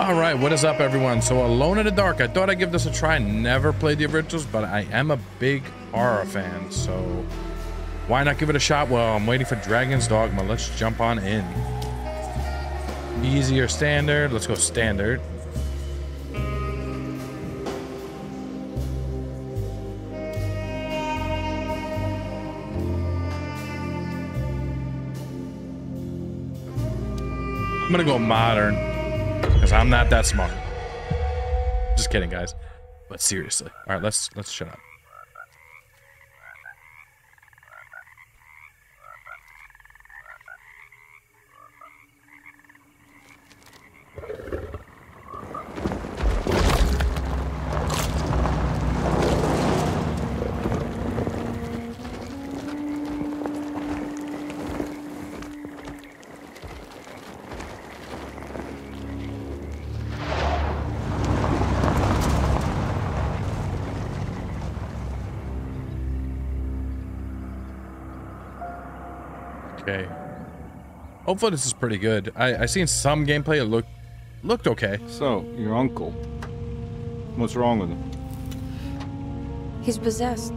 All right, what is up, everyone? So, Alone in the Dark. I thought I'd give this a try. Never played the originals, but I am a big horror fan, so why not give it a shot? Well, I'm waiting for Dragon's Dogma. Let's jump on in. Easy or standard? Let's go standard. I'm gonna go modern because I'm not that smart. Just kidding, guys. But seriously, all right, let's shut up. Okay. Hopefully this is pretty good. I seen some gameplay. It looked okay. So, your uncle. What's wrong with him? He's possessed.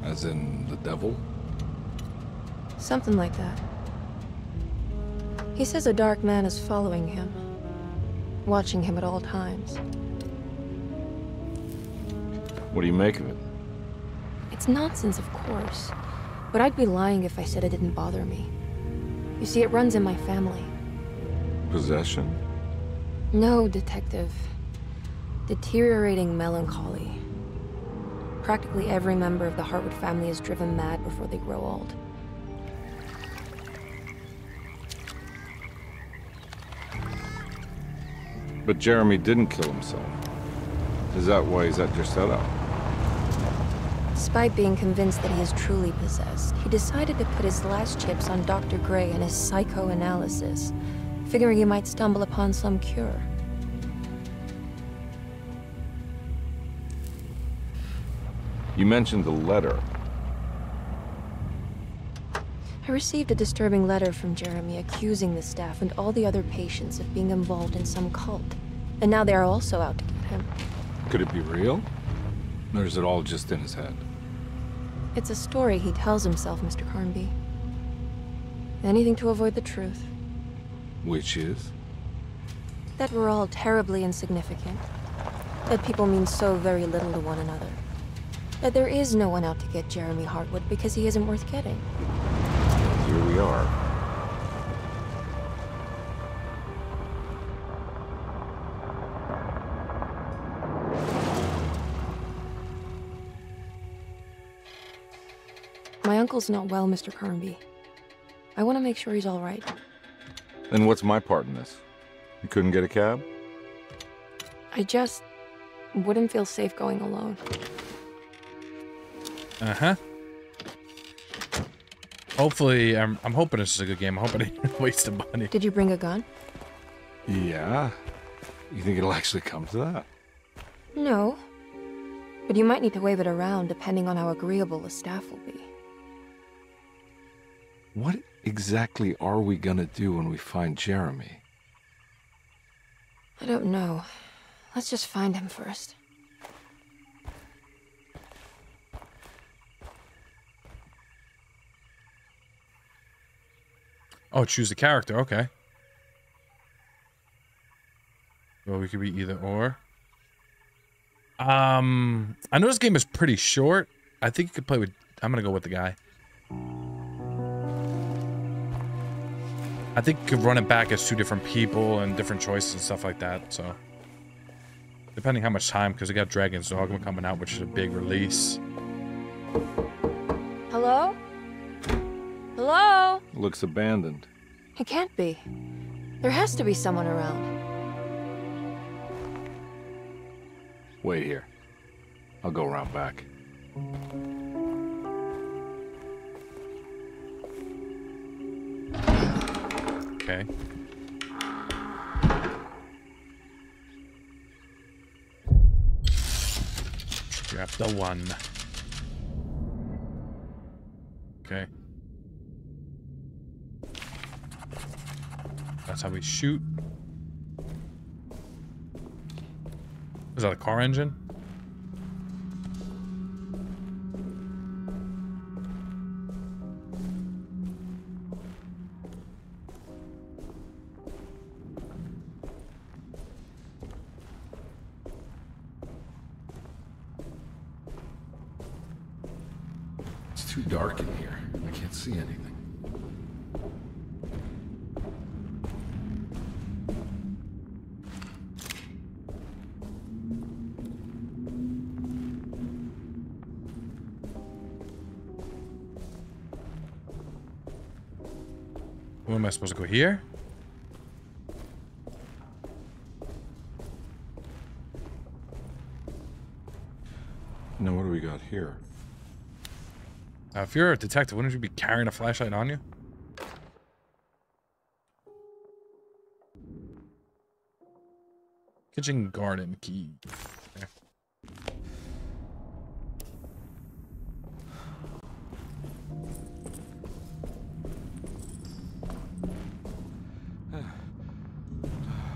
As in the devil? Something like that. He says a dark man is following him, watching him at all times. What do you make of it? It's nonsense, of course. But I'd be lying if I said it didn't bother me. You see, it runs in my family. Possession? No, Detective. Deteriorating melancholy. Practically every member of the Hartwood family is driven mad before they grow old. But Jeremy didn't kill himself. Is that why he's at Derceto? Despite being convinced that he is truly possessed, he decided to put his last chips on Dr. Gray and his psychoanalysis, figuring he might stumble upon some cure. You mentioned the letter. I received a disturbing letter from Jeremy accusing the staff and all the other patients of being involved in some cult. And now they are also out to get him. Could it be real? Or is it all just in his head? It's a story he tells himself, Mr. Carnby. Anything to avoid the truth. Which is? That we're all terribly insignificant. That people mean so very little to one another. That there is no one out to get Jeremy Hartwood because he isn't worth getting. Here we are. My uncle's not well, Mr. Carnby. I want to make sure he's all right. Then what's my part in this? You couldn't get a cab? I just wouldn't feel safe going alone. Uh-huh. Hopefully, I'm hoping this is a good game. I'm hoping I didn't waste the money. Did you bring a gun? Yeah. You think it'll actually come to that? No. But you might need to wave it around depending on how agreeable the staff will be. What exactly are we gonna do when we find Jeremy? I don't know. Let's just find him first. Oh, choose the character. Okay. Well, we could be either or. I know this game is pretty short. I think you could play with... I'm gonna go with the guy. I think you could run it back as two different people and different choices and stuff like that, so... Depending how much time, because we got Dragon's Dogma coming out, which is a big release. Hello? Hello? Looks abandoned. It can't be. There has to be someone around. Wait here. I'll go around back. Okay. Grab the one. Okay. That's how we shoot. Is that a car engine? It's too dark in here. I can't see anything. Where am I supposed to go? Here? Now what do we got here? If you're a detective, wouldn't you be carrying a flashlight on you? Kitchen garden key. Okay.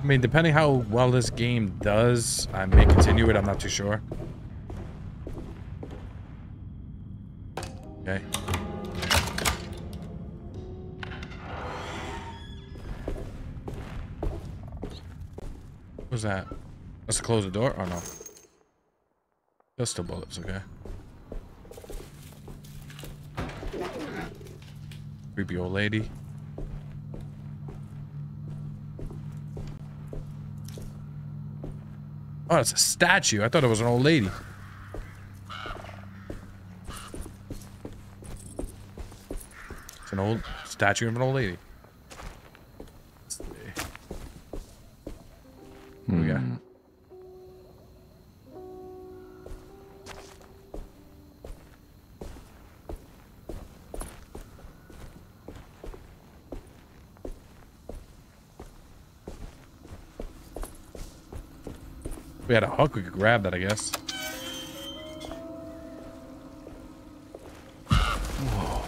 I mean, depending how well this game does, I may continue it. I'm not too sure. Okay. What's that? Let's close the door. Oh no. Pistol bullets. Okay. Creepy old lady. Oh, it's a statue. I thought it was an old lady. It's an old statue of an old lady. What we got? We had a hook, we could grab that, I guess. Whoa.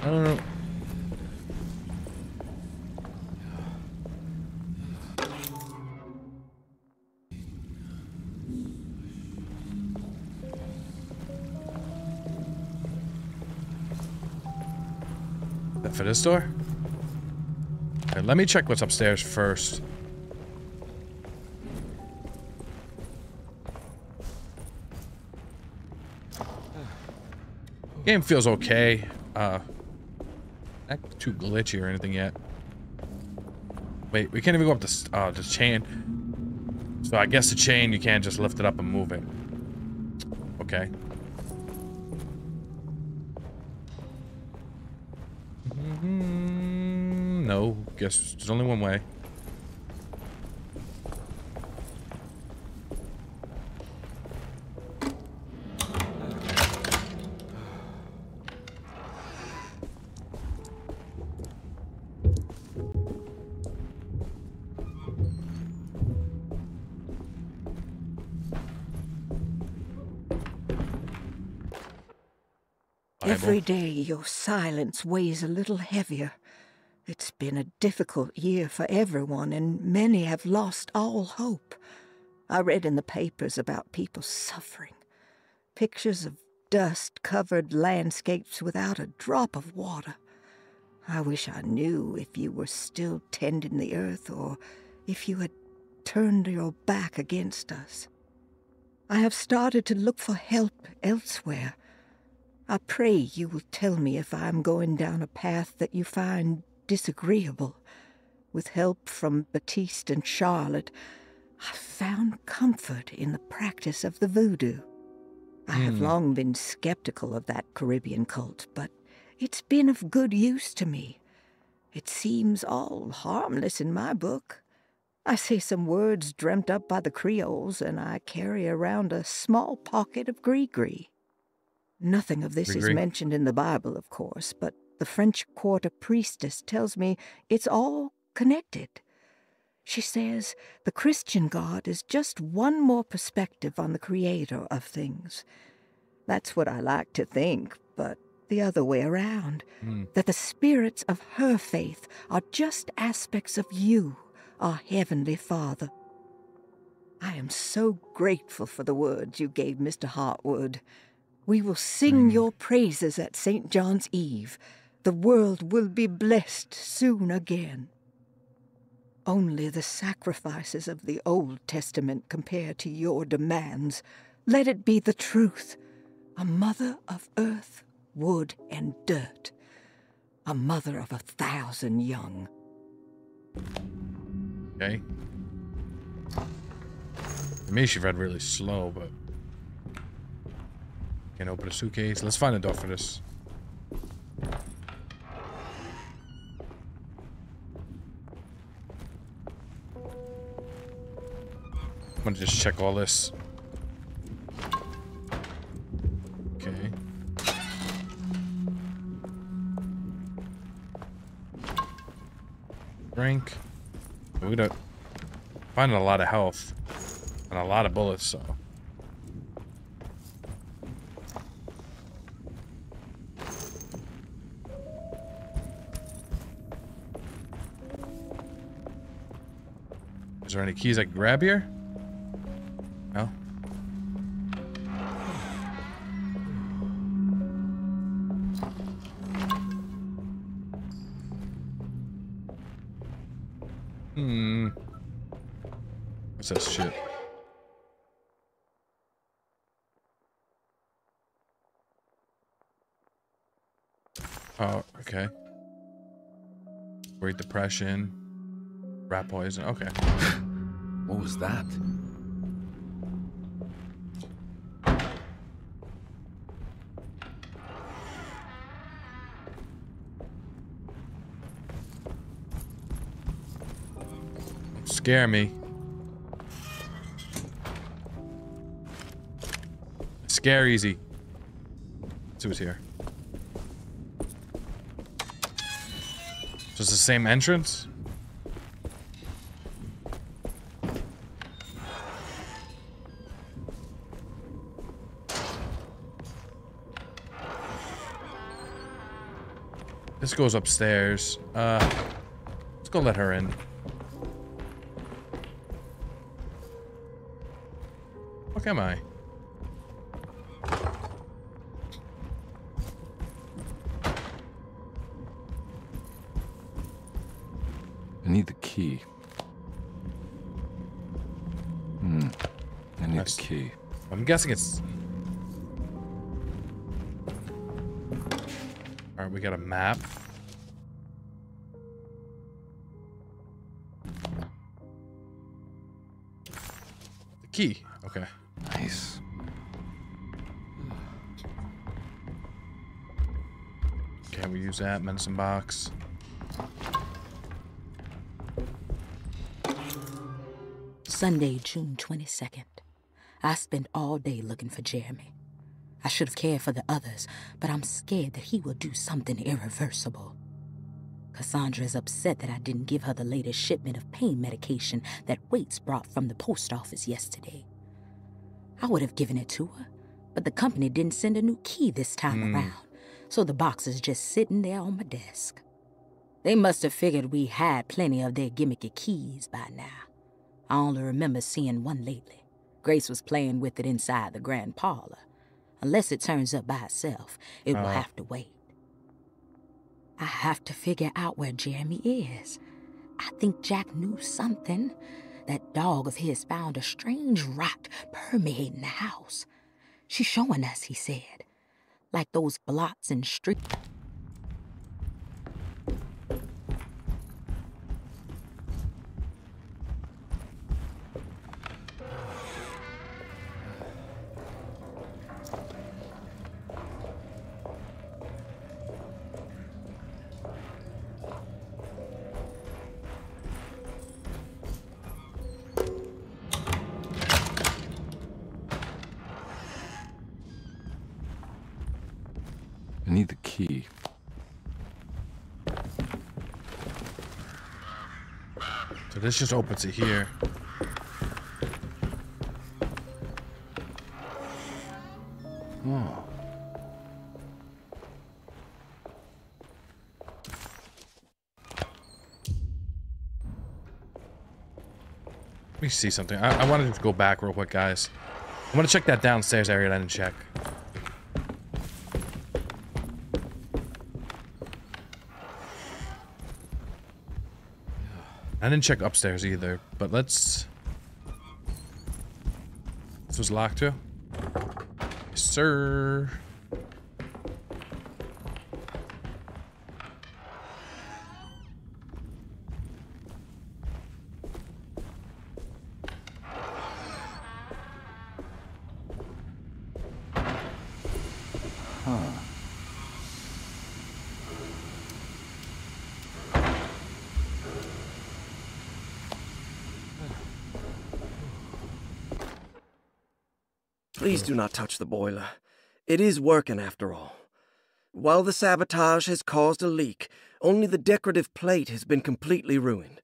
I don't know. For this door? Okay, let me check what's upstairs first. Game feels okay. Not too glitchy or anything yet. Wait, we can't even go up the chain. So I guess the chain, you can't just lift it up and move it. Okay. No, guess there's only one way. Every day your silence weighs a little heavier. It's been a difficult year for everyone, and many have lost all hope. I read in the papers about people suffering. Pictures of dust-covered landscapes without a drop of water. I wish I knew if you were still tending the earth or if you had turned your back against us. I have started to look for help elsewhere. I pray you will tell me if I am going down a path that you find disagreeable. With help from Baptiste and Charlotte, I found comfort in the practice of the voodoo. I have long been skeptical of that Caribbean cult, but it's been of good use to me. It seems all harmless in my book. I say some words dreamt up by the Creoles, and I carry around a small pocket of gris-gris. Nothing of this is mentioned in the Bible, of course, but the French Quarter priestess tells me it's all connected. She says the Christian God is just one more perspective on the creator of things. That's what I like to think, but the other way around. That the spirits of her faith are just aspects of you, our Heavenly Father. I am so grateful for the words you gave Mr. Hartwood. We will sing your praises at St. John's Eve. The world will be blessed soon again. Only the sacrifices of the Old Testament compare to your demands. Let it be the truth. A mother of earth, wood, and dirt. A mother of 1,000 young. Okay. To me, she read really slow, but... Can't open a suitcase. Let's find a door for this. I'm gonna just check all this. Okay. Drink. We're gonna find a lot of health and a lot of bullets, so. Is there any keys I can grab here? No? What's this shit? Oh, okay. Great Depression. Rat poison. Okay. What was that? Don't scare me. Scare easy. Let's see what's here. So it's the same entrance? This goes upstairs. Let's go let her in. What am I? I need the key. I need the key. I'm guessing it's... Alright, we got a map. The key. Okay. Nice. Okay, we use that. Medicine box. Sunday, June 22nd. I spent all day looking for Jeremy. I should have cared for the others, but I'm scared that he will do something irreversible. Cassandra is upset that I didn't give her the latest shipment of pain medication that Waits brought from the post office yesterday. I would have given it to her, but the company didn't send a new key this time around, so the box is just sitting there on my desk. They must have figured we had plenty of their gimmicky keys by now. I only remember seeing one lately. Grace was playing with it inside the grand parlor. Unless it turns up by itself, it will have to wait. I have to figure out where Jeremy is. I think Jack knew something. That dog of his found a strange rot permeating the house. She's showing us, he said. Like those blots and streaks. I need the key. So this just opens it here. Oh. me see something. I wanted to go back real quick, guys. I want to check that downstairs area that I didn't check. I didn't check upstairs either, but let's... This was locked too? Yes, sir. Please do not touch the boiler. It is working after all. While the sabotage has caused a leak, only the decorative plate has been completely ruined.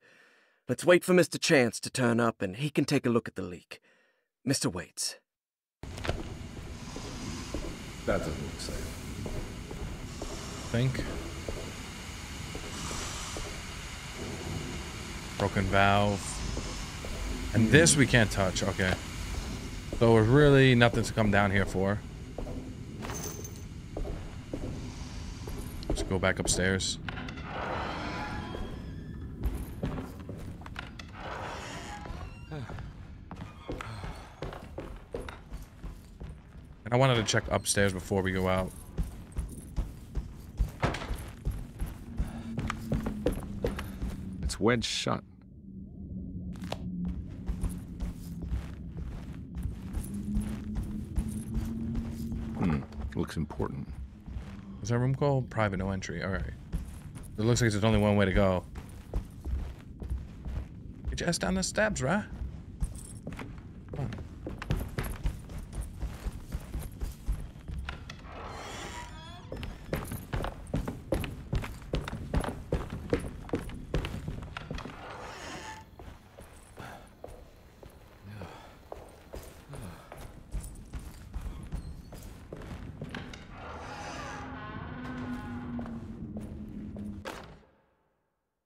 Let's wait for Mr. Chance to turn up and he can take a look at the leak. Mr. Waits. That doesn't look safe. Think. Broken valve. And this we can't touch. Okay. So there's really nothing to come down here for. Let's go back upstairs. And I wanted to check upstairs before we go out. It's wedged shut. Looks important. Is that room called? Private, no entry. Alright. It looks like there's only one way to go. Get your ass down the steps, right? Come on.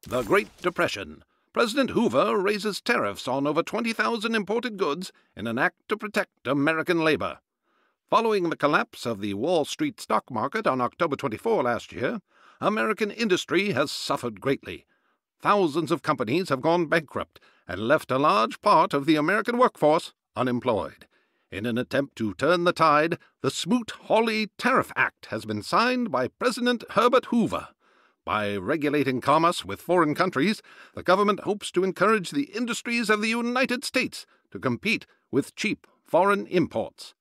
The Great Depression. President Hoover raises tariffs on over 20,000 imported goods in an act to protect American labor. Following the collapse of the Wall Street stock market on October 24 last year, American industry has suffered greatly. Thousands of companies have gone bankrupt and left a large part of the American workforce unemployed. In an attempt to turn the tide, the Smoot-Hawley Tariff Act has been signed by President Herbert Hoover. By regulating commerce with foreign countries, the government hopes to encourage the industries of the United States to compete with cheap foreign imports.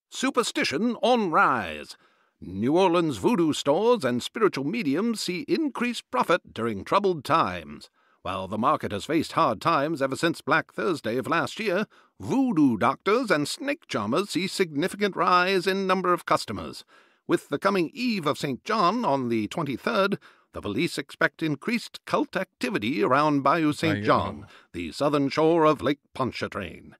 Superstition on rise. New Orleans voodoo stores and spiritual mediums see increased profit during troubled times. While the market has faced hard times ever since Black Thursday of last year, voodoo doctors and snake charmers see significant rise in number of customers. With the coming Eve of St. John on the 23rd, the police expect increased cult activity around Bayou St. John, the southern shore of Lake Pontchartrain.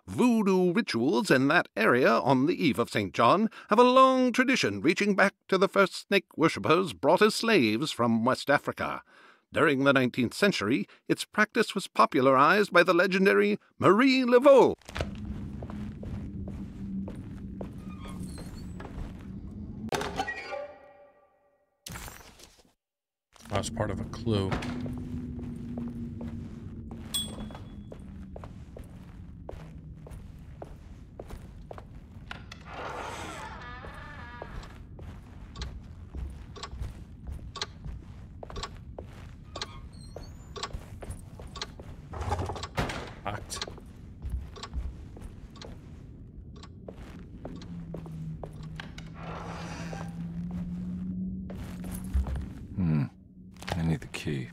Voodoo rituals in that area on the Eve of St. John have a long tradition reaching back to the first snake worshippers brought as slaves from West Africa. During the 19th century, its practice was popularized by the legendary Marie Laveau. That was part of a clue. Locked. I need the key.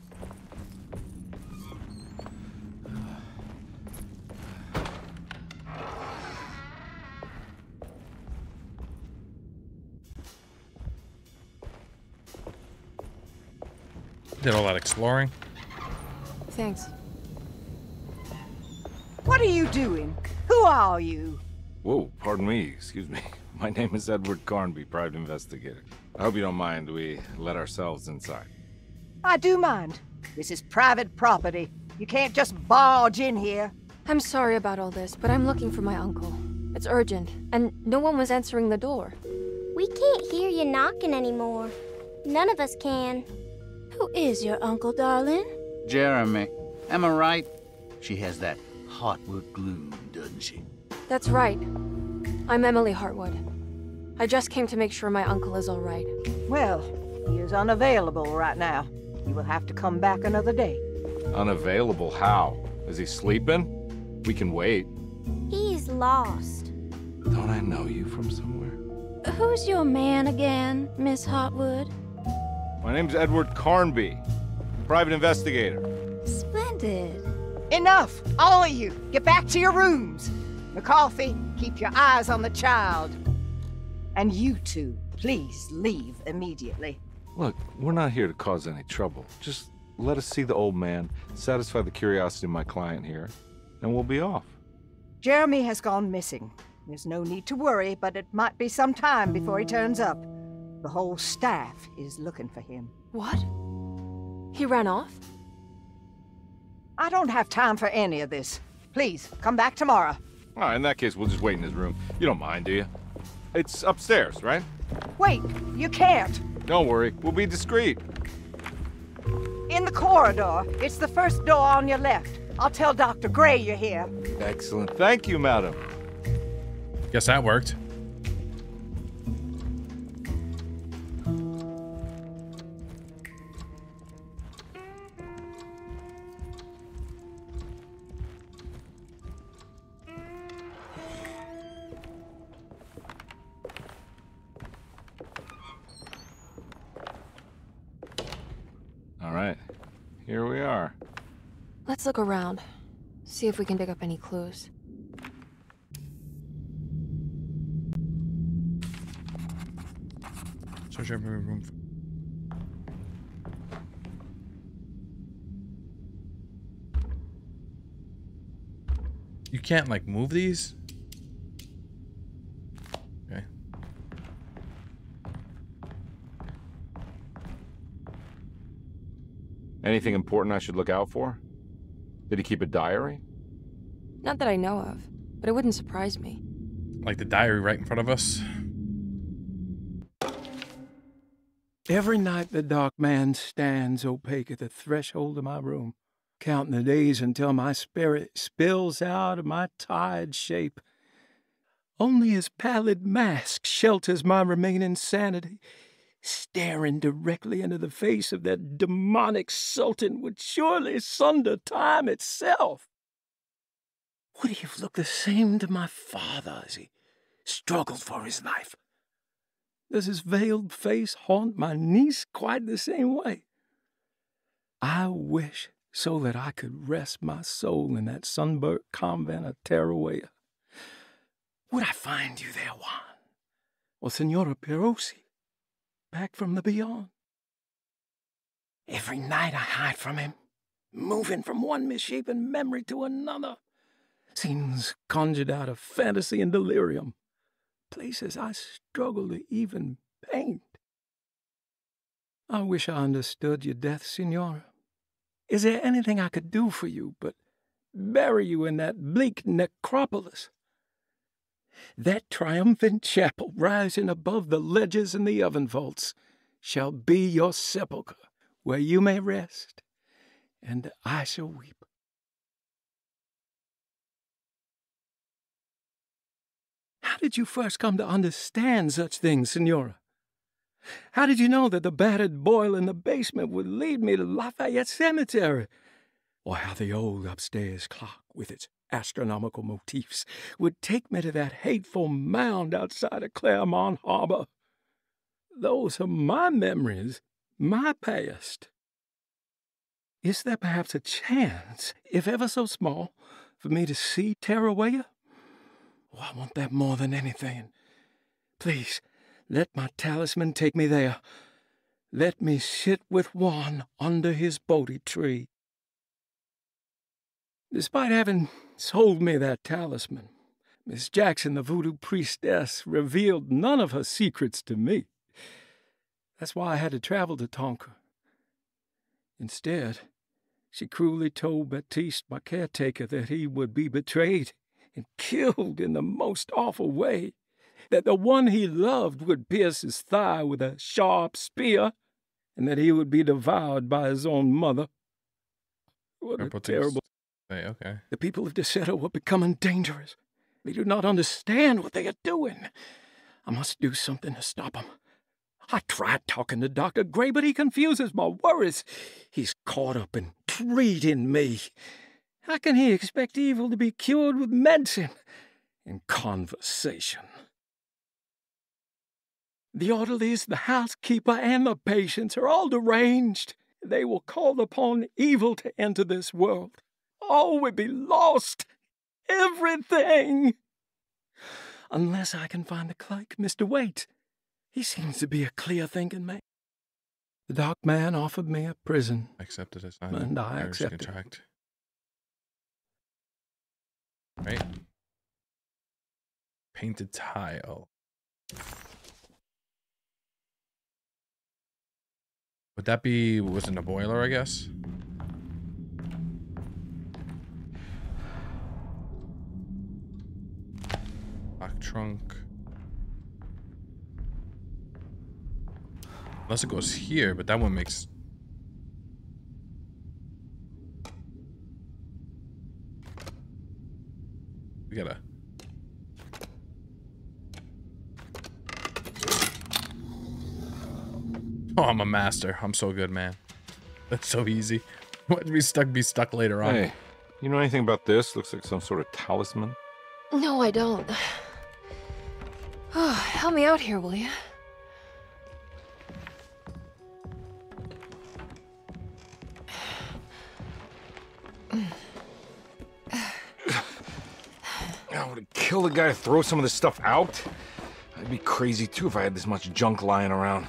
Did all that exploring. Thanks. What are you doing? Who are you? Whoa, pardon me, excuse me. My name is Edward Carnby, private investigator. I hope you don't mind we let ourselves inside. I do mind. This is private property. You can't just barge in here. I'm sorry about all this, but I'm looking for my uncle. It's urgent, and no one was answering the door. We can't hear you knocking anymore. None of us can. Who is your uncle, darling? Jeremy. Am I right? She has that Hotwood gloom, doesn't she? That's right. I'm Emily Hartwood. I just came to make sure my uncle is all right. Well, he is unavailable right now. You will have to come back another day. Unavailable? How? Is he sleeping? We can wait. He's lost. Don't I know you from somewhere? Who's your man again, Miss Hotwood? My name's Edward Carnby, private investigator. Splendid. Enough! All of you, get back to your rooms. McCarthy, keep your eyes on the child. And you two, please leave immediately. Look, we're not here to cause any trouble. Just let us see the old man, satisfy the curiosity of my client here, and we'll be off. Jeremy has gone missing. There's no need to worry, but it might be some time before he turns up. The whole staff is looking for him. What? He ran off? I don't have time for any of this. Please, come back tomorrow. All right, in that case, we'll just wait in his room. You don't mind, do you? It's upstairs, right? Wait, you can't. Don't worry, we'll be discreet. In the corridor. It's the first door on your left. I'll tell Dr. Gray you're here. Excellent. Thank you, madam. Guess that worked. All right, here we are. Let's look around. See if we can dig up any clues. Search every room. You can't, like, move these? Okay. Anything important I should look out for? Did he keep a diary? Not that I know of, but it wouldn't surprise me. Like the diary right in front of us? Every night the dark man stands opaque at the threshold of my room, counting the days until my spirit spills out of my tired shape. Only his pallid mask shelters my remaining sanity. Staring directly into the face of that demonic sultan would surely sunder time itself. Would he have looked the same to my father as he struggled for his life? Does his veiled face haunt my niece quite the same way? I wish so that I could rest my soul in that sunburnt convent of Teruel. Would I find you there, Juan? Or Senora Perosi, back from the beyond? Every night I hide from him, moving from one misshapen memory to another. Scenes conjured out of fantasy and delirium. Places I struggle to even paint. I wish I understood your death, Signora. Is there anything I could do for you but bury you in that bleak necropolis? That triumphant chapel rising above the ledges and the oven vaults shall be your sepulchre, where you may rest, and I shall weep. How did you first come to understand such things, Signora? How did you know that the battered boil in the basement would lead me to Lafayette Cemetery? Or how the old upstairs clock, with its astronomical motifs, would take me to that hateful mound outside of Claremont Harbour? Those are my memories, my past. Is there perhaps a chance, if ever so small, for me to see Teruel? Oh, I want that more than anything. Please, let my talisman take me there. Let me sit with Juan under his Bodhi tree. Despite having sold me that talisman, Miss Jackson, the voodoo priestess, revealed none of her secrets to me. That's why I had to travel to Tonka. Instead, She cruelly told Baptiste, my caretaker, that he would be betrayed and killed in the most awful way, that the one he loved would pierce his thigh with a sharp spear, and that he would be devoured by his own mother. What a terrible... Okay. The people of Derceto are becoming dangerous. They do not understand what they are doing. I must do something to stop them. I tried talking to Dr. Gray, but he confuses my worries. He's caught up in treating me. How can he expect evil to be cured with medicine and conversation? The orderlies, the housekeeper, and the patients are all deranged. They will call upon evil to enter this world. All will be lost. Everything. Unless I can find the clerk, Mr. Waite. He seems to be a clear-thinking man. The dark man offered me a prison. Accepted as and I accepted. Contract. Right. Painted tile. Would that be, was it a boiler, I guess? Lock trunk. Unless it goes here, but that one makes... We gotta... Oh, I'm a master. I'm so good, man. That's so easy. What be stuck later on. Hey, you know anything about this? Looks like some sort of talisman. No, I don't. Oh, help me out here, will you? I would kill the guy to throw some of this stuff out. I'd be crazy too if I had this much junk lying around.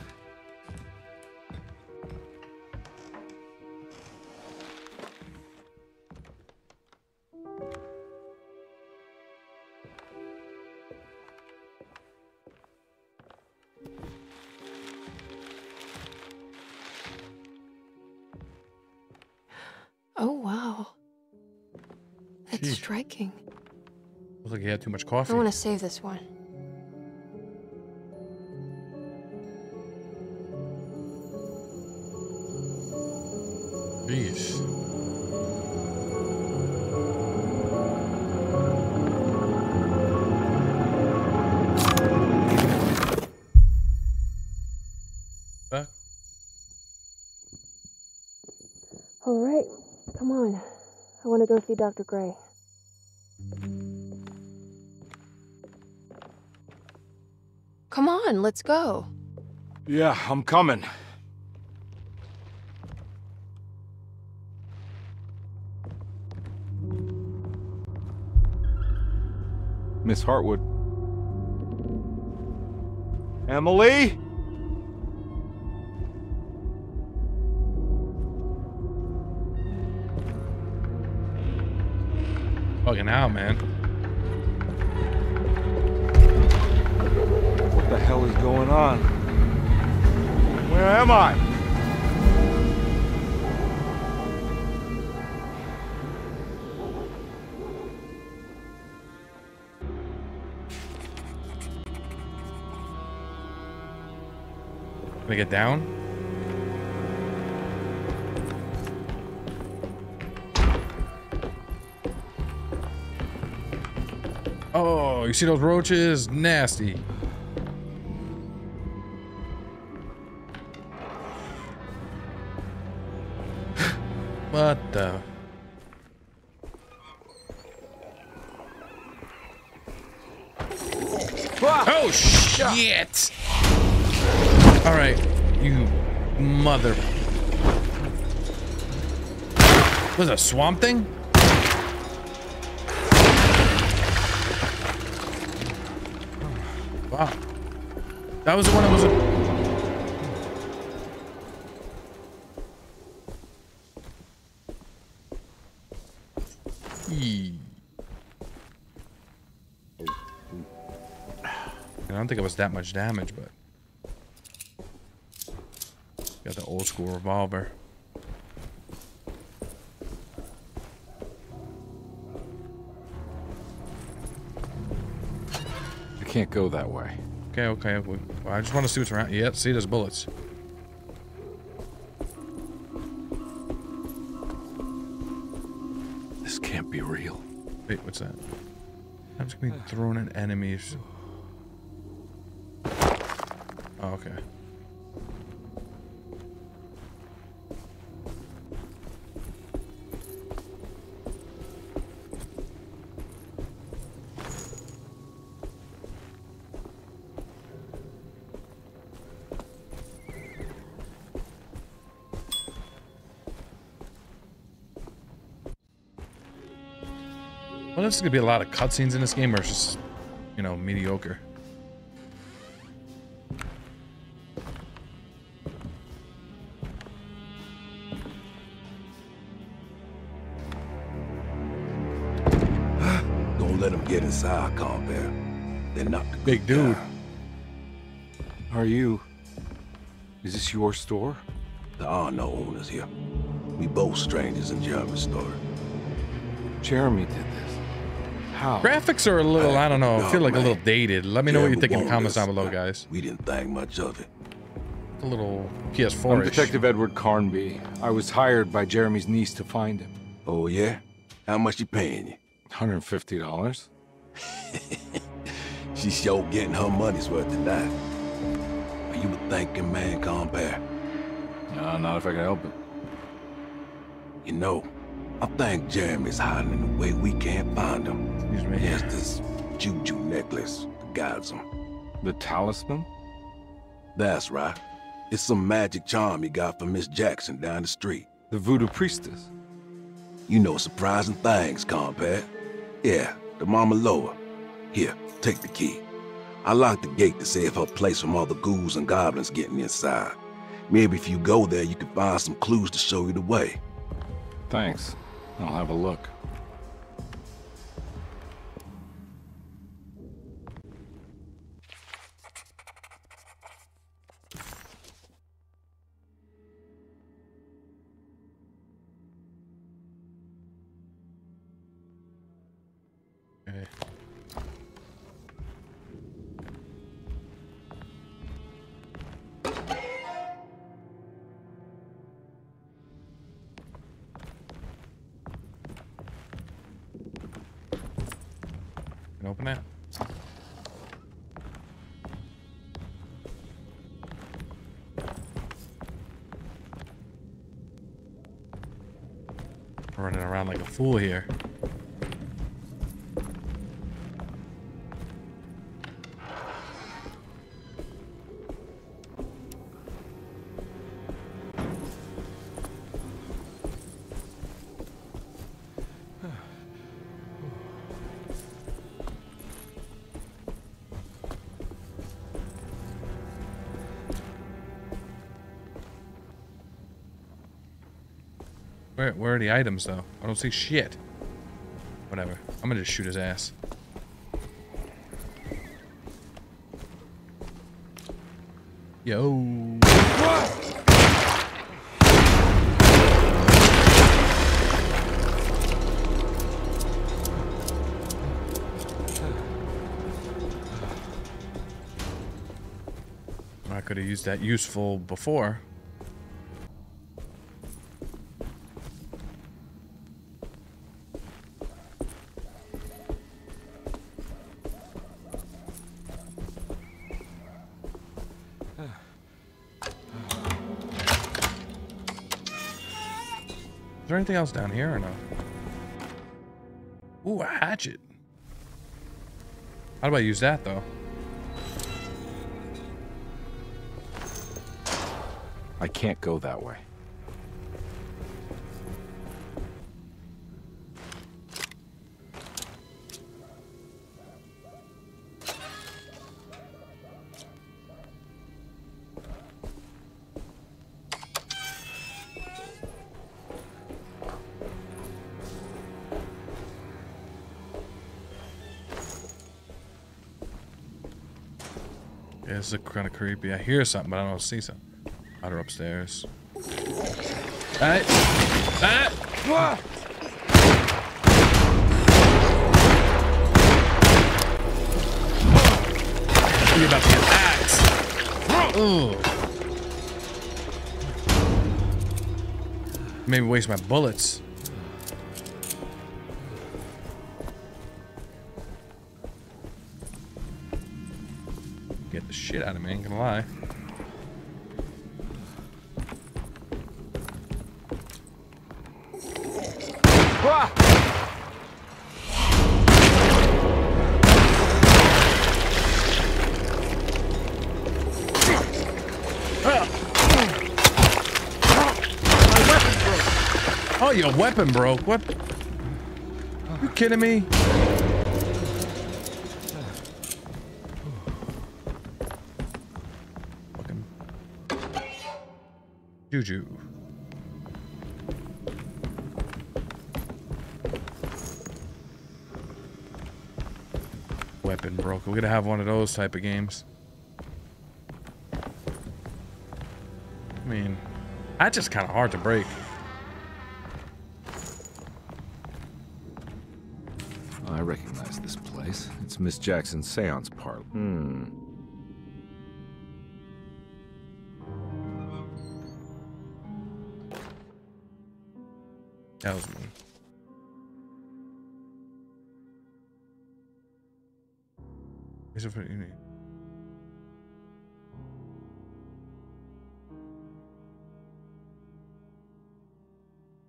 Oh, wow. That's striking. Looks like he had too much coffee. I want to save this one. Jeez. All right, come on. I want to go see Dr. Gray. Come on, let's go. Yeah, I'm coming. Miss Hartwood. Emily? Fucking out, man. What the hell is going on? Where am I? Can I get down? Oh, you see those roaches? Nasty. What the? Oh, shit! Alright, you mother... Was it a swamp thing? Wow. That was the one that was a... I don't think it was that much damage, but... Got the old school revolver. can't go that way. Okay. Well, I just want to see what's around. Yeah, see, there's bullets. This can't be real. Wait, what's that? I'm just gonna be thrown at enemies. Oh, okay. Well, there's gonna be a lot of cutscenes in this game, or it's just, you know, mediocre. Don't let them get inside, Carbour. They're not the big dude. Are you? Is this your store? There are no owners here. We both strangers in Jeremy's store. Jeremy did this. How? Graphics are a little, I don't know, I feel like a little dated. Let me know what you think in the comments down below, guys. We didn't think much of it. A little PS4-ish. I'm Detective Edward Carnby. I was hired by Jeremy's niece to find him. Oh, yeah? How much she paying you? $150. She's sure getting her money's worth tonight. Are you a thinking man, Carbour? No, not if I can help it. You know, I think Jeremy's hiding in a way we can't find him. Excuse me. He has this juju necklace that guides him. The talisman? That's right. It's some magic charm he got from Miss Jackson down the street. The voodoo priestess? You know surprising things, Carbour. Yeah, the Mama Loa. Here, take the key. I locked the gate to save her place from all the ghouls and goblins getting inside. Maybe if you go there, you can find some clues to show you the way. Thanks. I'll have a look. Okay. Can open it. Running around like a fool here. Where are the items, though? I don't see shit. Whatever. I'm gonna just shoot his ass. Yo. I could have used that useful before. Is there anything else down here or no? Ooh, a hatchet. How do I use that, though? I can't go that way. Yeah, this is kind of creepy. I hear something, but I don't see something. Other upstairs. Alright. Ah! You're about to get axed. Ugh. Made me waste my bullets. Get the shit out of me, ain't gonna lie. Oh, your weapon broke. What? You kidding me? Fucking Juju. Weapon broke. We're gonna have one of those type of games. I mean, that's just kind of hard to break. I recognize this place. It's Miss Jackson's seance parlor. That was me. Here's what you need.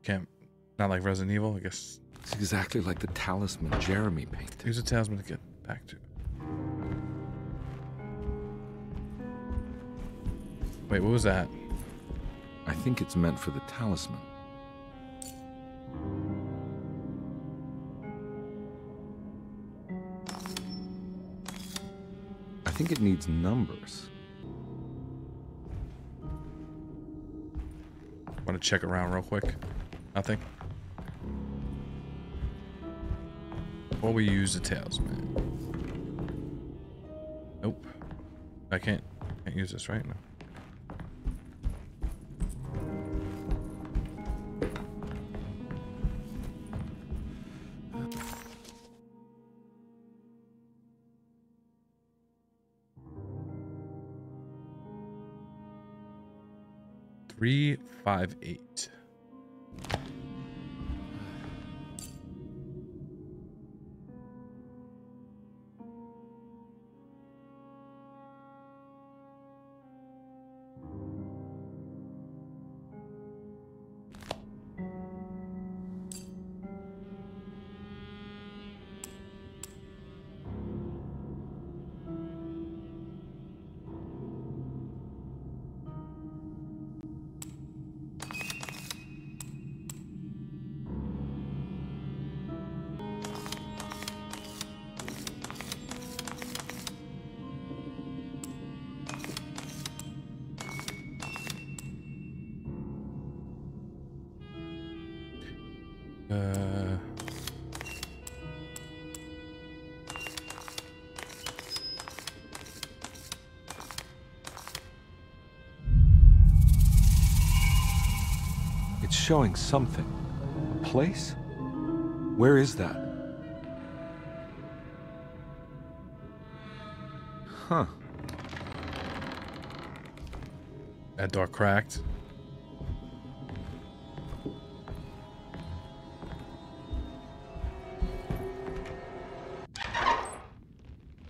Can't. Not like Resident Evil, I guess. It's exactly like the talisman Jeremy painted. Use a talisman to get back to. Wait, what was that? I think it's meant for the talisman. I think it needs numbers. Want to check around real quick? Nothing. Or we use the talisman. Nope. I can't use this right now. Three, 5, 8. It's showing something. A place? Where is that? Huh. That door cracked.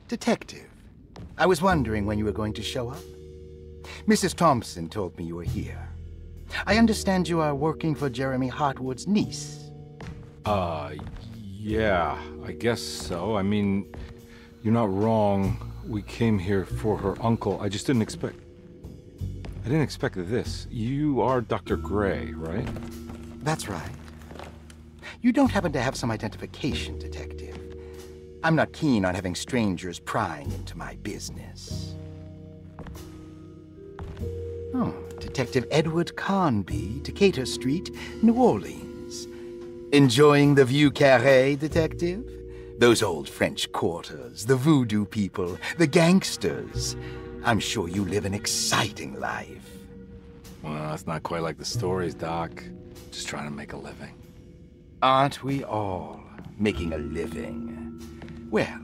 Detective, I was wondering when you were going to show up. Mrs. Thompson told me you were here. I understand you are working for Jeremy Hartwood's niece. Yeah, I guess so. I mean, you're not wrong. We came here for her uncle. I just didn't expect... I didn't expect this. You are Dr. Gray, right? That's right. You don't happen to have some identification, Detective. I'm not keen on having strangers prying into my business. Oh, Detective Edward Carnby, Decatur Street, New Orleans. Enjoying the Vieux Carré, Detective? Those old French quarters, the voodoo people, the gangsters. I'm sure you live an exciting life. Well, it's not quite like the stories, Doc. Just trying to make a living. Aren't we all making a living? Well,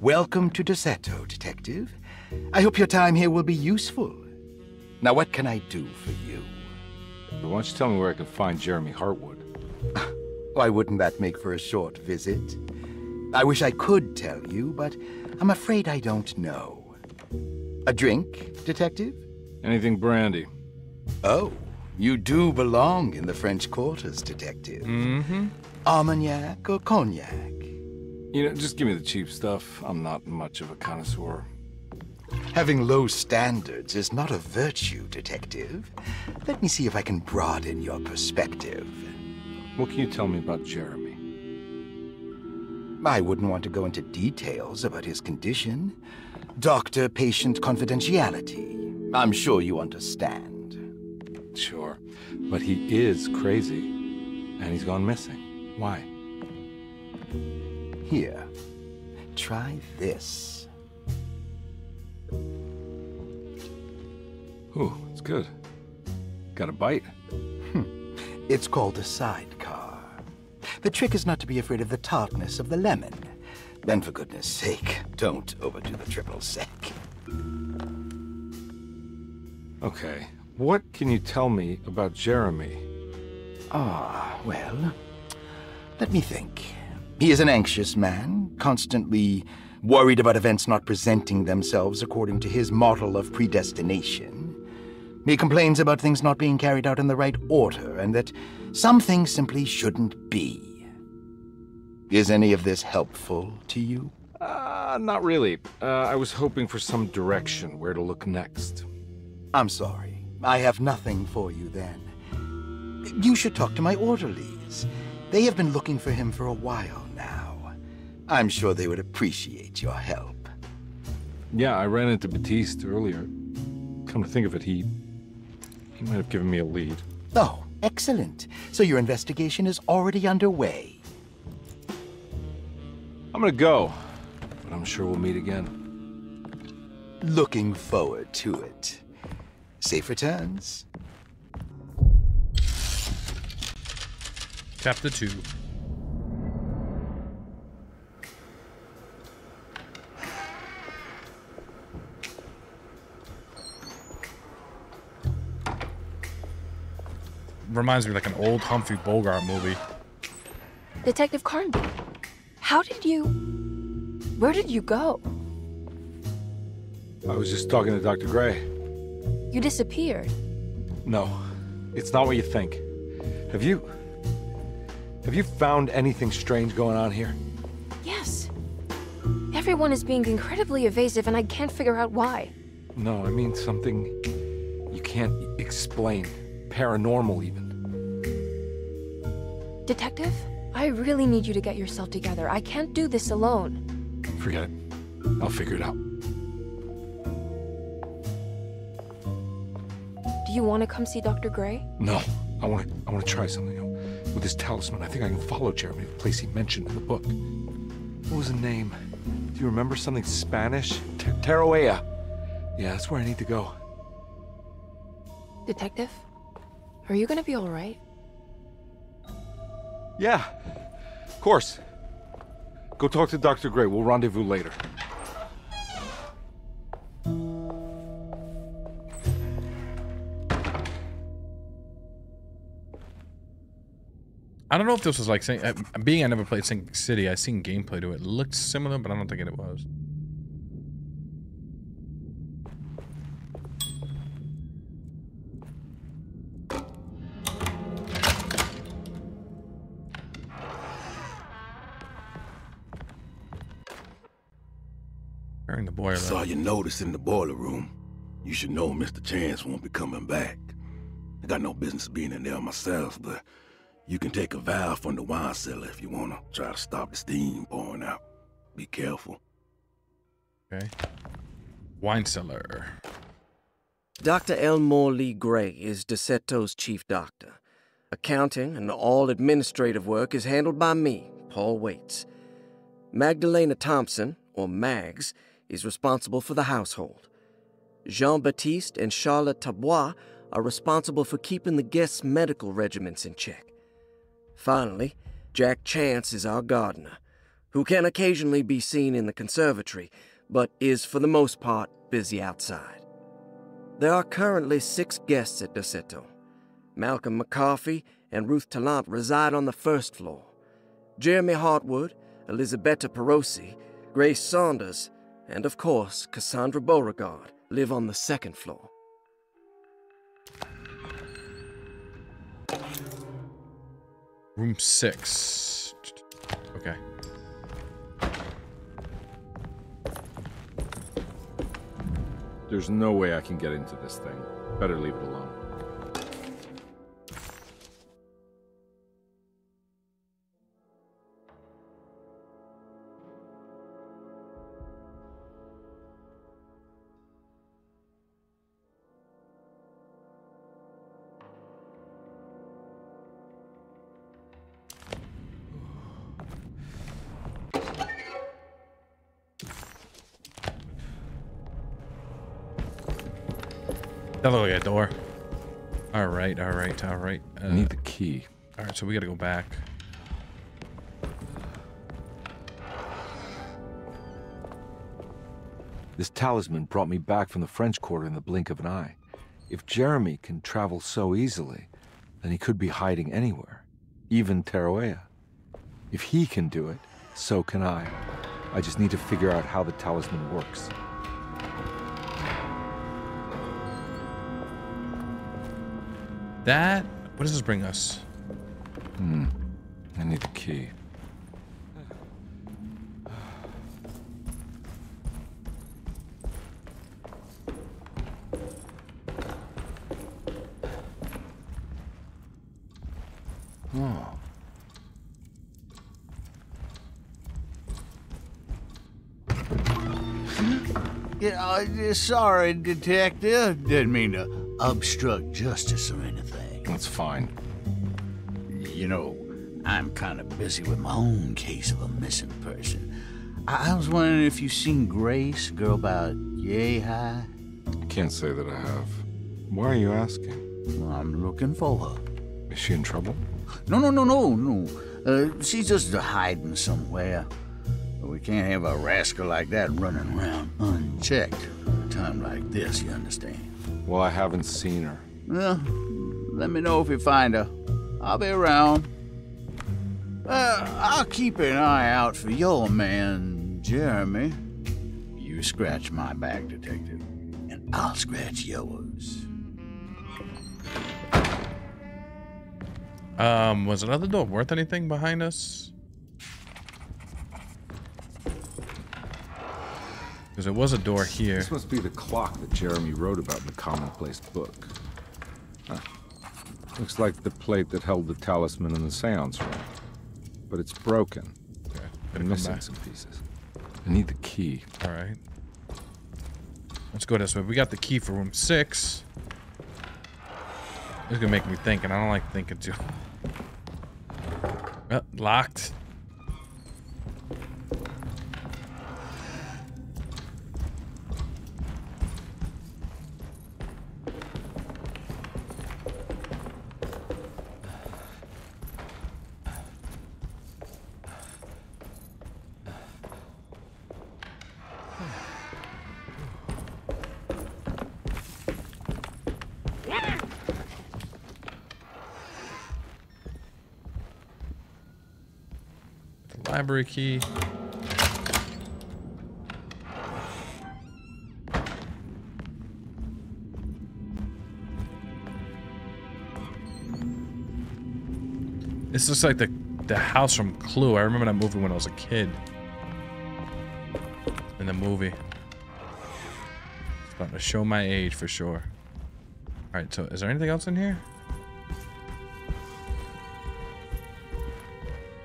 welcome to Derceto, Detective. I hope your time here will be useful. Now, what can I do for you? Why don't you tell me where I can find Jeremy Hartwood? Why wouldn't that make for a short visit? I wish I could tell you, but I'm afraid I don't know. A drink, Detective? Anything brandy. Oh, you do belong in the French Quarters, Detective. Mm-hmm. Armagnac or cognac? You know, just give me the cheap stuff. I'm not much of a connoisseur. Having low standards is not a virtue, Detective. Let me see if I can broaden your perspective. What can you tell me about Jeremy? I wouldn't want to go into details about his condition. Doctor-patient confidentiality. I'm sure you understand. Sure, but he is crazy, and he's gone missing. Why? Here, try this. Ooh, it's good. Got a bite? It's called a sidecar. The trick is not to be afraid of the tartness of the lemon. And for goodness sake, don't overdo the triple sec. Okay, what can you tell me about Jeremy? Well, let me think. He is an anxious man, constantly worried about events not presenting themselves according to his model of predestination. He complains about things not being carried out in the right order, and that some things simply shouldn't be. Is any of this helpful to you? Not really. I was hoping for some direction where to look next. I'm sorry. I have nothing for you then. You should talk to my orderlies. They have been looking for him for a while now. I'm sure they would appreciate your help. Yeah, I ran into Batiste earlier. Come to think of it, he might have given me a lead. Oh, excellent. So your investigation is already underway. I'm gonna go, but I'm sure we'll meet again. Looking forward to it. Safe returns. Chapter 2. Reminds me of like an old Humphrey Bogart movie. Detective Carnby, where did you go? I was just talking to Dr. Gray. You disappeared. No, it's not what you think. Have you found anything strange going on here? Yes. Everyone is being incredibly evasive and I can't figure out why. No, I mean something you can't explain. Paranormal, even. Detective, I really need you to get yourself together. I can't do this alone. Forget it. I'll figure it out. Do you want to come see Dr. Gray? No, I want to try something. With this talisman, I think I can follow Jeremy to the place he mentioned in the book. What was the name? Do you remember something Spanish? Tarawea. Yeah, that's where I need to go. Detective, are you gonna be all right? Yeah, of course. Go talk to Dr. Gray. We'll rendezvous later. I don't know if this was like saying, being I never played Sing City, I seen gameplay to it. It looked similar, but I don't think it was. Carrying the boiler. Saw your notice in the boiler room. You should know Mr. Chance won't be coming back. I got no business being in there myself, but you can take a valve from the wine cellar if you want to try to stop the steam pouring out. Be careful. Okay. Wine cellar. Dr. Elmore Lee Gray is Derceto's chief doctor. Accounting and all administrative work is handled by me, Paul Waits. Magdalena Thompson, or Mags, is responsible for the household. Jean-Baptiste and Charlotte Tabois are responsible for keeping the guests' medical regimens in check. Finally, Jack Chance is our gardener, who can occasionally be seen in the conservatory, but is for the most part busy outside. There are currently 6 guests at Derceto. Malcolm McCarthy and Ruth Tallant reside on the first floor. Jeremy Hartwood, Elisabetta Perosi, Grace Saunders, and of course, Cassandra Beauregard live on the second floor. Room 6. Okay. There's no way I can get into this thing. Better leave it alone. That looks like a door. All right. I need the key. All right, so we gotta go back. This talisman brought me back from the French Quarter in the blink of an eye. If Jeremy can travel so easily, then he could be hiding anywhere, even Tarawea. If he can do it, so can I. I just need to figure out how the talisman works. What does this bring us? I need the key. Oh. Yeah, sorry, Detective. Didn't mean to obstruct justice or anything. That's fine. You know, I'm kind of busy with my own case of a missing person. I was wondering if you've seen Grace, girl about yay high? I can't say that I have. Why are you asking? Well, I'm looking for her. Is she in trouble? No. She's just hiding somewhere. We can't have a rascal like that running around unchecked at a time like this, you understand? Well, I haven't seen her. Well, let me know if you find her. I'll be around. I'll keep an eye out for your man, Jeremy. You scratch my back, Detective, and I'll scratch yours. Was another door worth anything behind us? Because there was a door here. This must be the clock that Jeremy wrote about in the commonplace book. Huh. Looks like the plate that held the talisman in the seance room. But it's broken. Okay. I'm missing some pieces. I need the key. All right. Let's go this way. We got the key for room 6. This is gonna make me think, and I don't like thinking too. Locked. Library key. This looks like the house from Clue. I remember that movie when I was a kid. In the movie. It's about to show my age for sure. Alright, so is there anything else in here?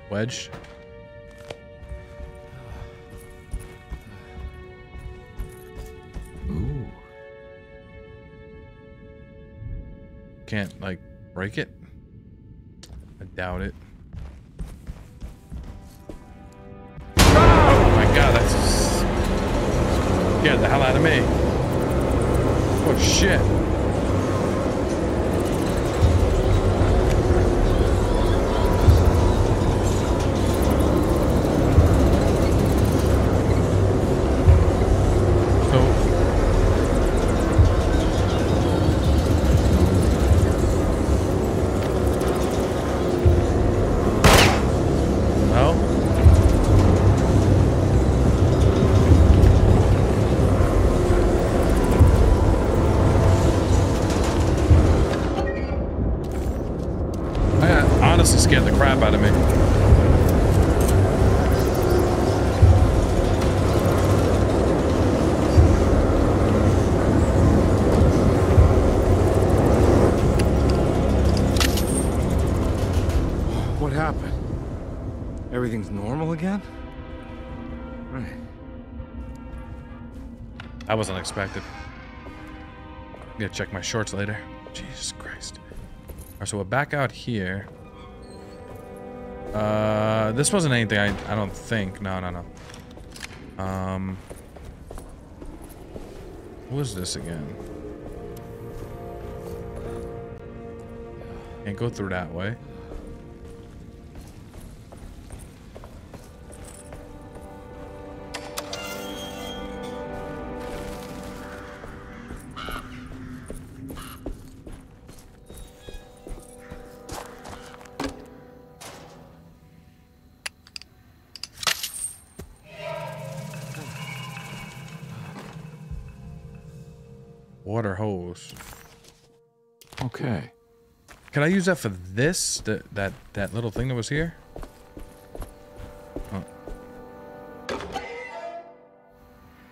Wedge. Ooh. Can't, like, break it? I doubt it. Oh my god, that's scared the hell out of me. Oh shit. scared the crap out of me. What happened? Everything's normal again? Right. That wasn't expected. I'm gonna check my shorts later. Jesus Christ. Alright, so we're back out here. This wasn't anything I don't think. No. What was this again? Can't go through that way. Water hose. Okay. Can I use that for this? That little thing that was here? Oh.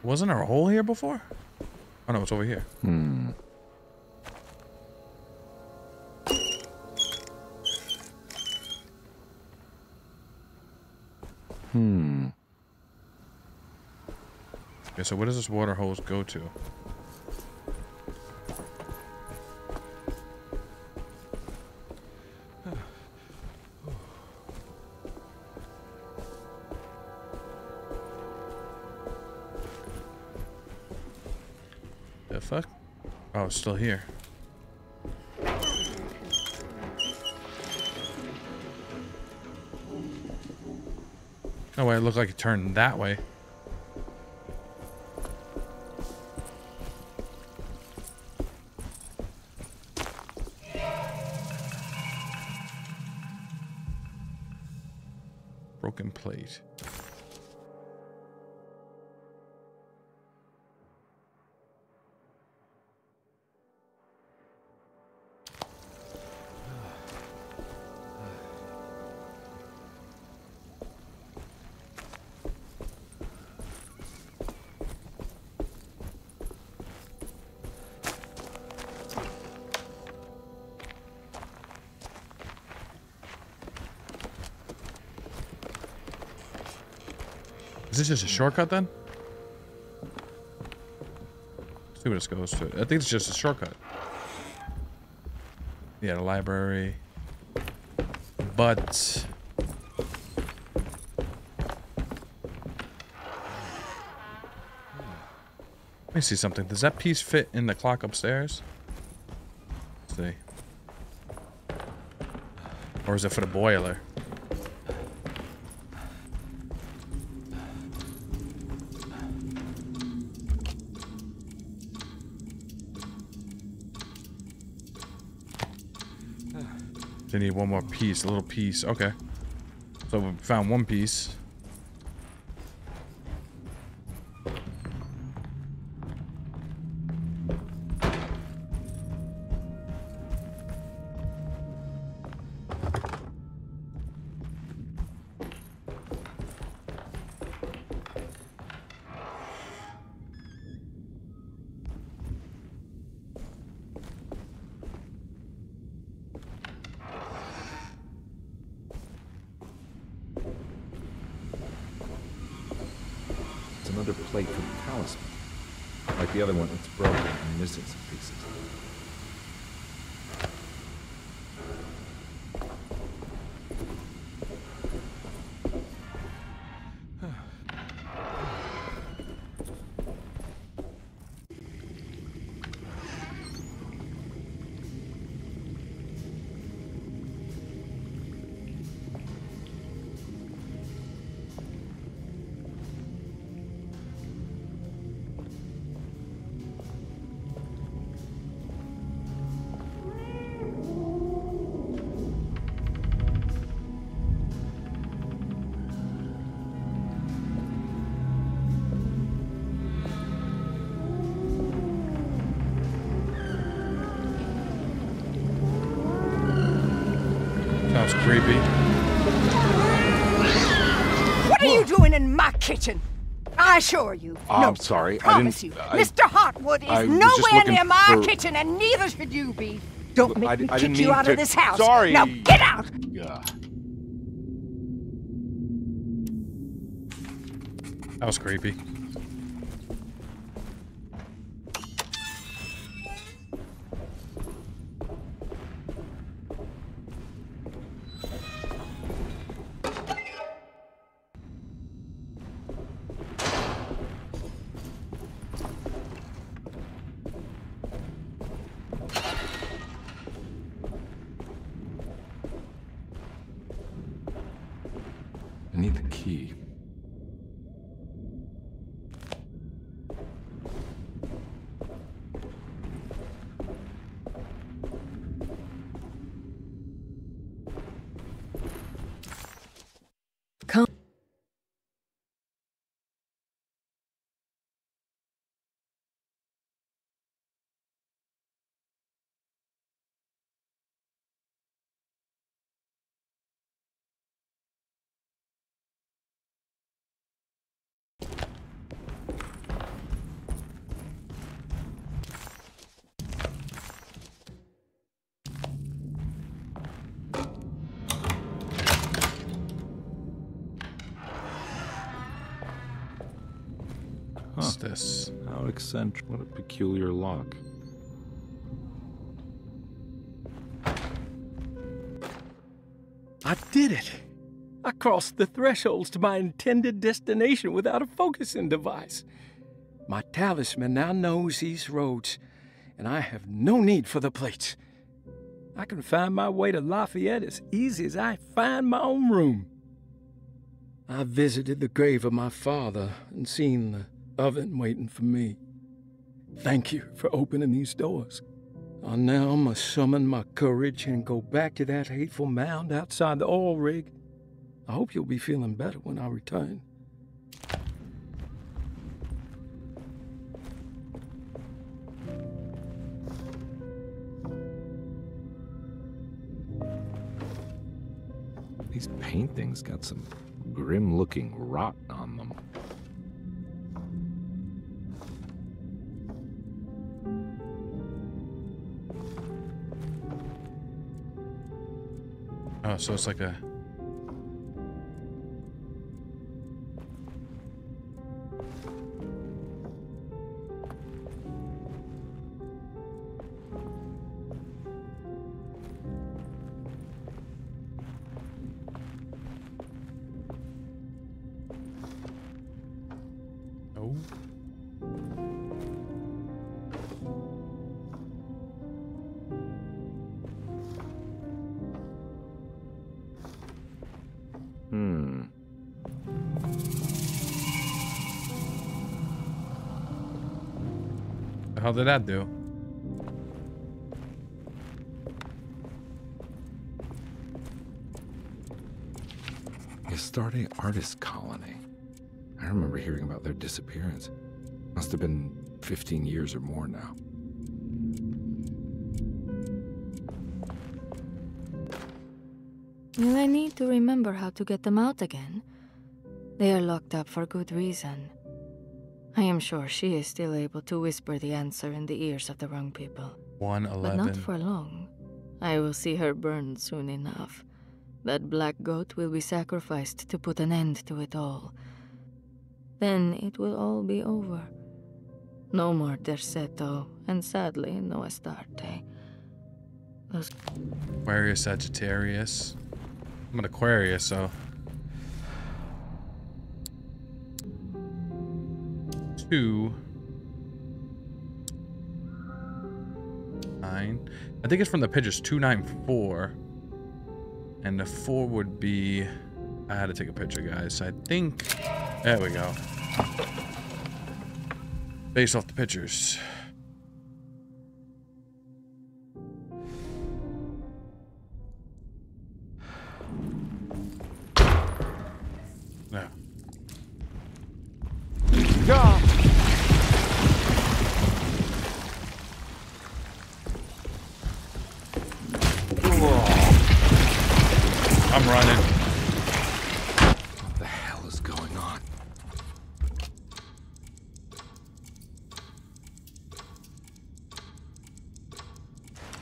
Wasn't there a hole here before? Oh no, it's over here. Okay, so where does this water hose go to? The fuck? Oh, it's still here. No way, it looked like it turned that way. Broken plate. Is this just a shortcut then? Let's see what this goes to. I think it's just a shortcut. Yeah, the library. But let me see something. Does that piece fit in the clock upstairs? Let's see. Or is it for the boiler? They need one more piece, a little piece. Okay. So we found one piece. Another plate from the talisman. Like the other one, it's broken and missing some pieces. That's creepy. What are you doing in my kitchen? I assure you. I'm sorry. Promise you. Mr. Hotwood is nowhere near my kitchen, and neither should you be. Don't make me kick you out of this house. Sorry. Now get out! That was creepy. I need the key. Come. What's this? How eccentric. What a peculiar lock. I did it! I crossed the thresholds to my intended destination without a focusing device. My talisman now knows these roads, and I have no need for the plates. I can find my way to Lafayette as easy as I find my own room. I visited the grave of my father and seen the oven waiting for me. Thank you for opening these doors. I now must summon my courage and go back to that hateful mound outside the oil rig. I hope you'll be feeling better when I return. These paintings got some grim-looking rot on them. Oh, so it's like a... Oh. The hell did that do? Astarte Artist Colony. I remember hearing about their disappearance. Must have been 15 years or more now. Will I need to remember how to get them out again? They are locked up for good reason. I am sure she is still able to whisper the answer in the ears of the wrong people. 111. But not for long. I will see her burned soon enough. That black goat will be sacrificed to put an end to it all. Then it will all be over. No more Derceto, and sadly, no Astarte. Those... Aquarius, Sagittarius. I'm an Aquarius, so... 2... 9. I think it's from the pictures. 294. And the 4 would be... I had to take a picture, guys. I think... There we go. Based off the pictures. No. Go! I'm running. What the hell is going on?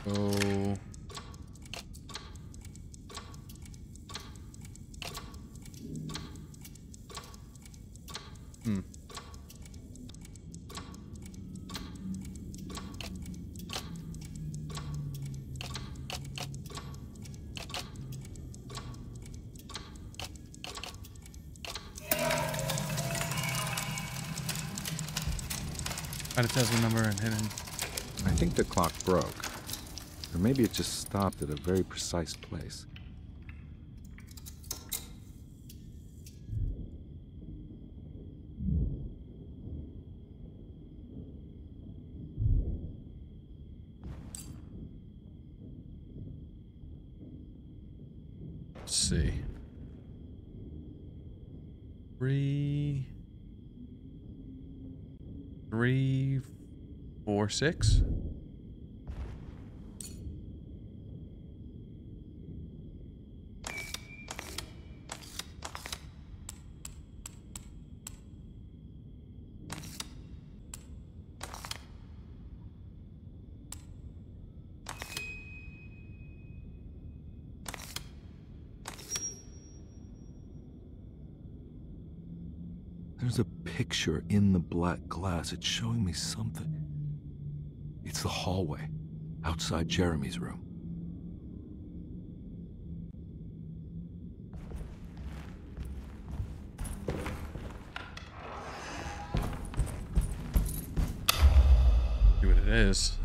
Oh. It says the number and hidden. I think the clock broke. Or maybe it just stopped at a very precise place. Let's see. 3, 4, 6. There's a picture in the black glass. It's showing me something. It's the hallway outside Jeremy's room. See what it is.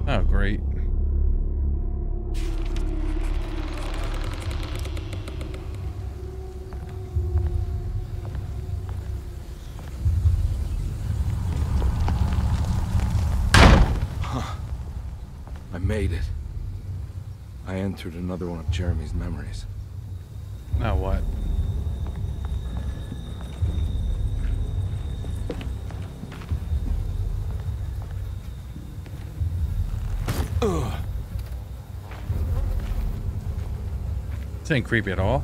Oh, great. I made it. I entered another one of Jeremy's memories. Now what? Ugh. This ain't creepy at all.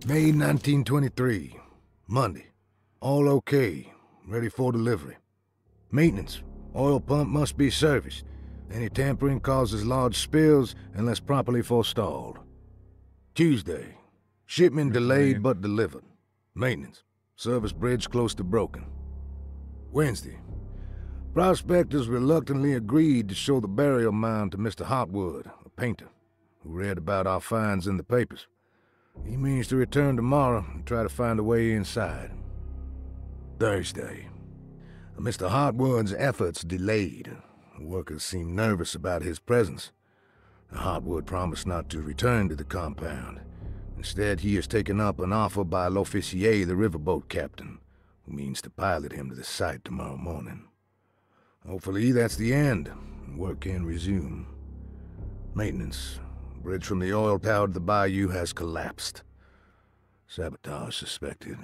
May 1923, Monday. All okay, ready for delivery. Maintenance, oil pump must be serviced. Any tampering causes large spills unless properly forestalled. Tuesday, shipment delayed but delivered. Maintenance, service bridge close to broken. Wednesday, prospectors reluctantly agreed to show the burial mound to Mr. Hotwood, a painter, who read about our finds in the papers. He means to return tomorrow and try to find a way inside. Thursday. Mr. Hartwood's efforts delayed. The workers seemed nervous about his presence. Hotwood promised not to return to the compound. Instead, he has taken up an offer by L'Officier, the riverboat captain, who means to pilot him to the site tomorrow morning. Hopefully that's the end, and work can resume. Maintenance. Bridge from the oil tower to the bayou has collapsed. Sabotage suspected.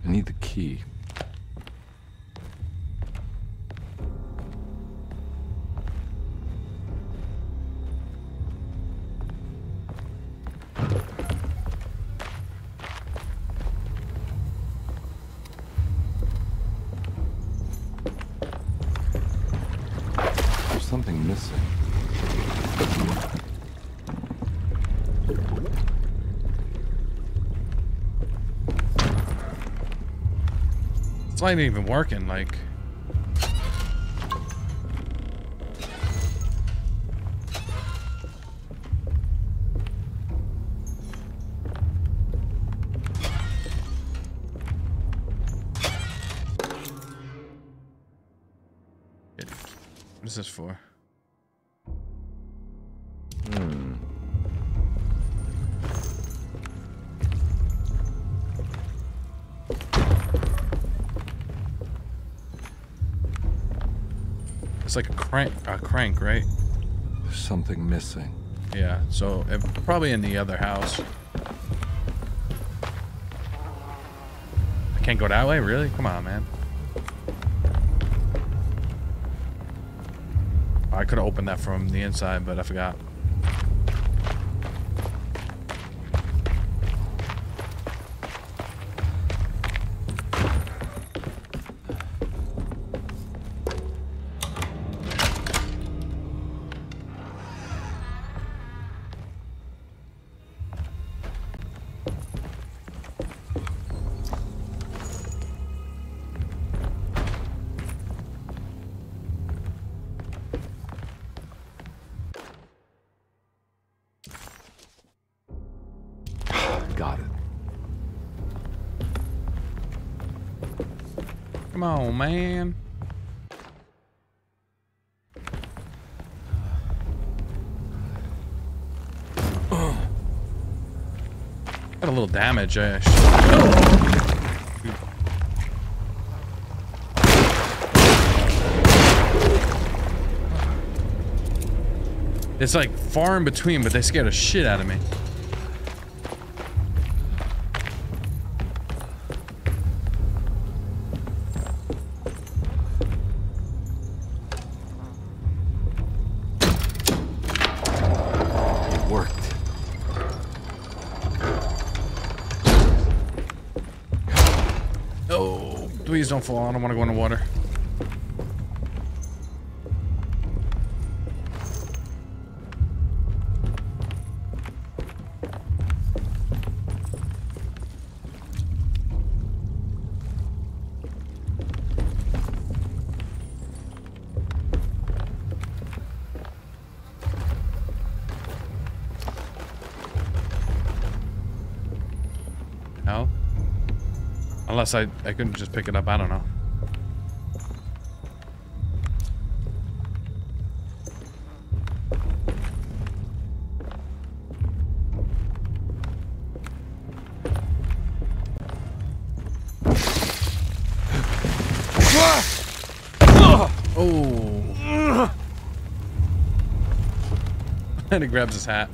I need the key. There's something missing. It's not even working, like. What is this for? It's like a crank, right? There's something missing. Yeah, so probably in the other house. I can't go that way, really? Come on, man. I could have opened that from the inside, but I forgot. Got it. Come on, man. Got a little damage. It's like far in between, but they scared the shit out of me. Please don't fall. I don't want to go in the water. No? Unless I couldn't just pick it up, I don't know. Oh. And he grabs his hat.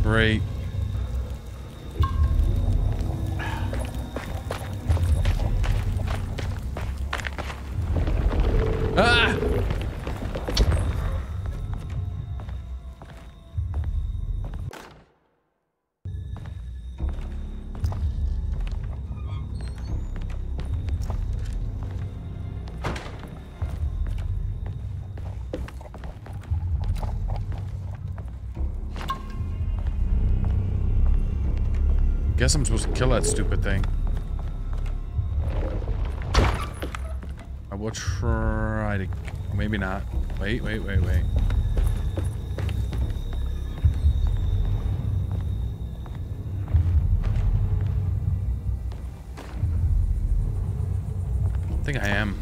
Great. Ah! Guess I'm supposed to kill that stupid thing. I will try to... Maybe not. Wait. I think I am.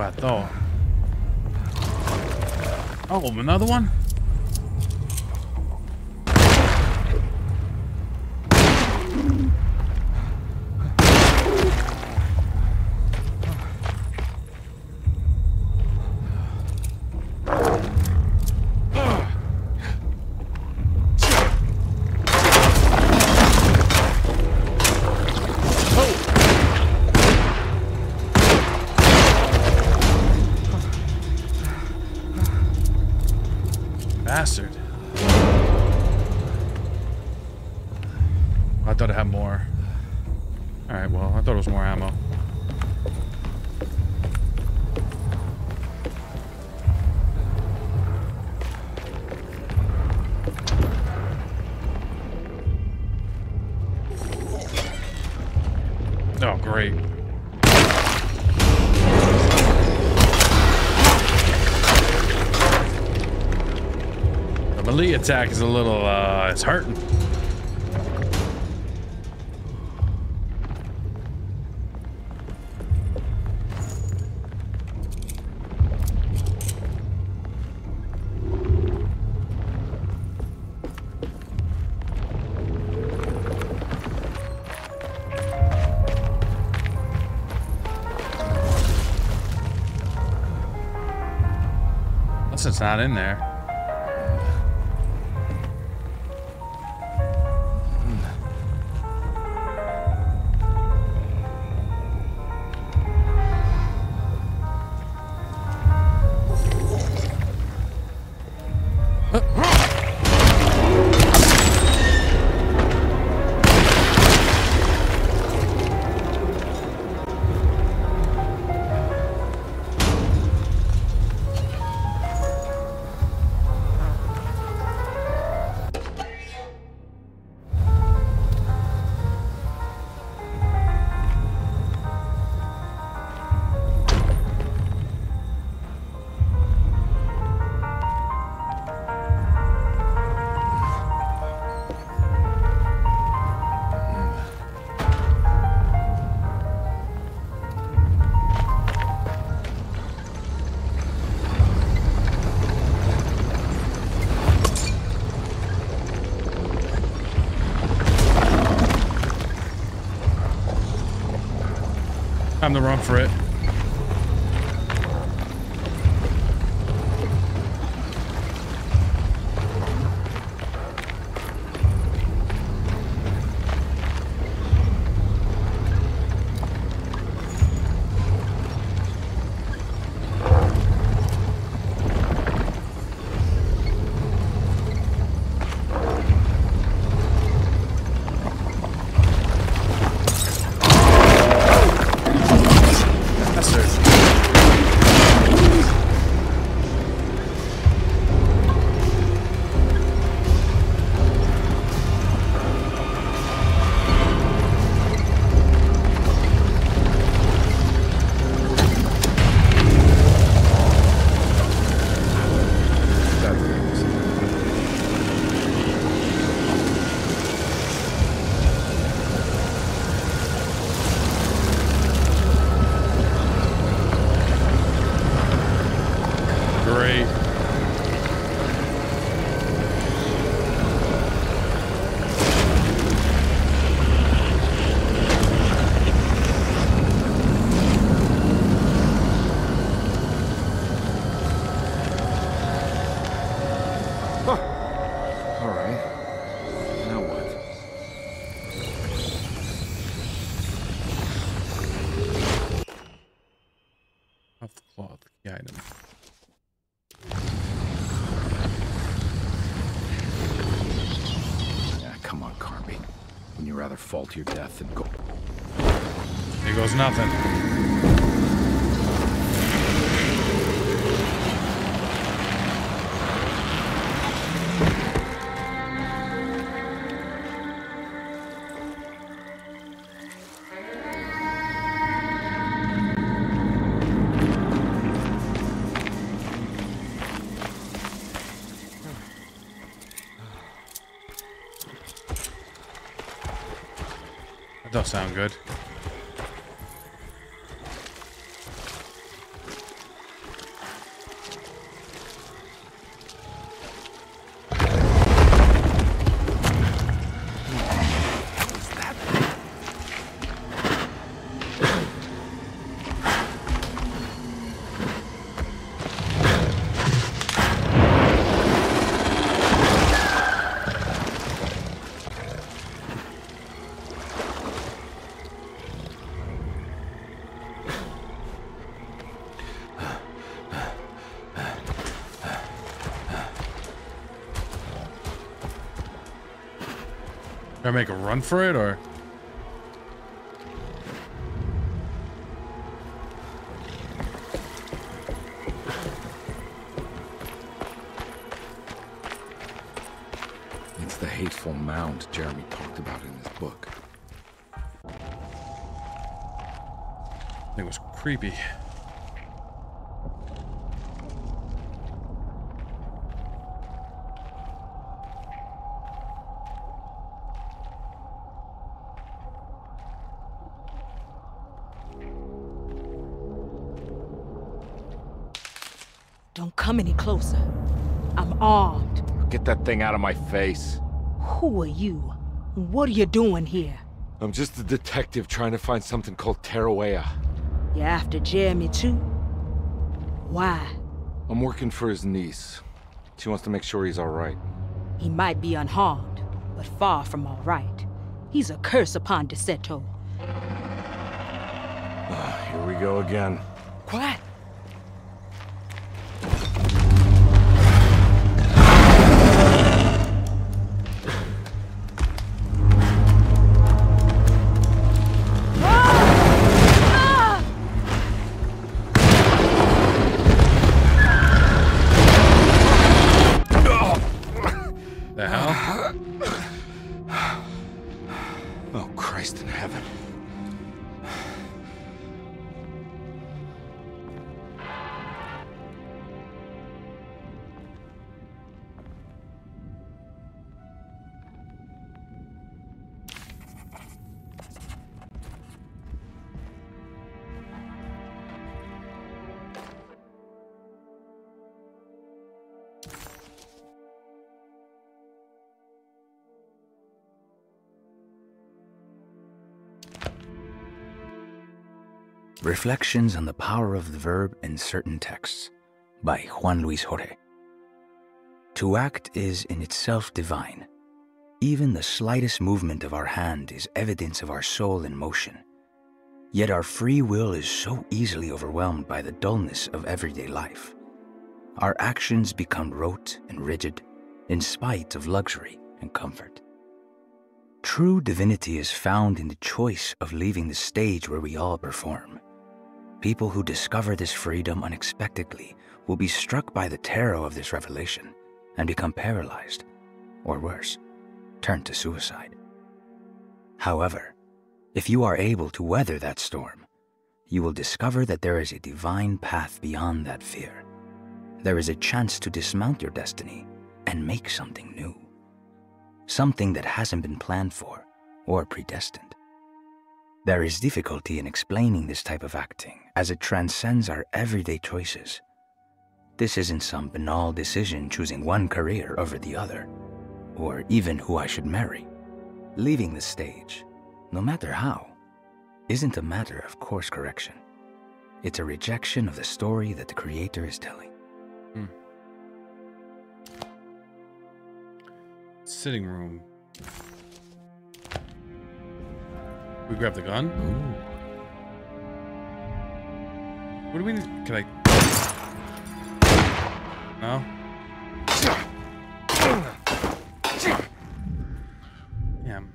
I thought. Oh, another one? Bastard. I thought it had more. Alright, well, I thought it was more ammo. Oh, great. melee attack is a little, it's hurting. It's not in there. Time to run for it. Fall to your death and go. Here goes nothing. That does sound good. Should I make a run for it, or? It's the hateful mound Jeremy talked about in his book. It was creepy. Don't come any closer. I'm armed. Get that thing out of my face. Who are you? What are you doing here? I'm just a detective trying to find something called Terawea. You after Jeremy too? Why? I'm working for his niece. She wants to make sure he's all right. He might be unharmed, but far from all right. He's a curse upon Derceto. Here we go again. Quiet. The hell? Oh, Christ in heaven. Reflections on the Power of the Verb in Certain Texts by Juan Luis Jorge. To act is in itself divine. Even the slightest movement of our hand is evidence of our soul in motion. Yet our free will is so easily overwhelmed by the dullness of everyday life. Our actions become rote and rigid, in spite of luxury and comfort. True divinity is found in the choice of leaving the stage where we all perform. People who discover this freedom unexpectedly will be struck by the terror of this revelation and become paralyzed, or worse, turn to suicide. However, if you are able to weather that storm, you will discover that there is a divine path beyond that fear. There is a chance to dismount your destiny and make something new. Something that hasn't been planned for or predestined. There is difficulty in explaining this type of acting as it transcends our everyday choices. This isn't some banal decision choosing one career over the other, or even who I should marry. Leaving the stage, no matter how, isn't a matter of course correction. It's a rejection of the story that the creator is telling. Sitting room. We grab the gun? Ooh. What do we need? Can I? No? Damn.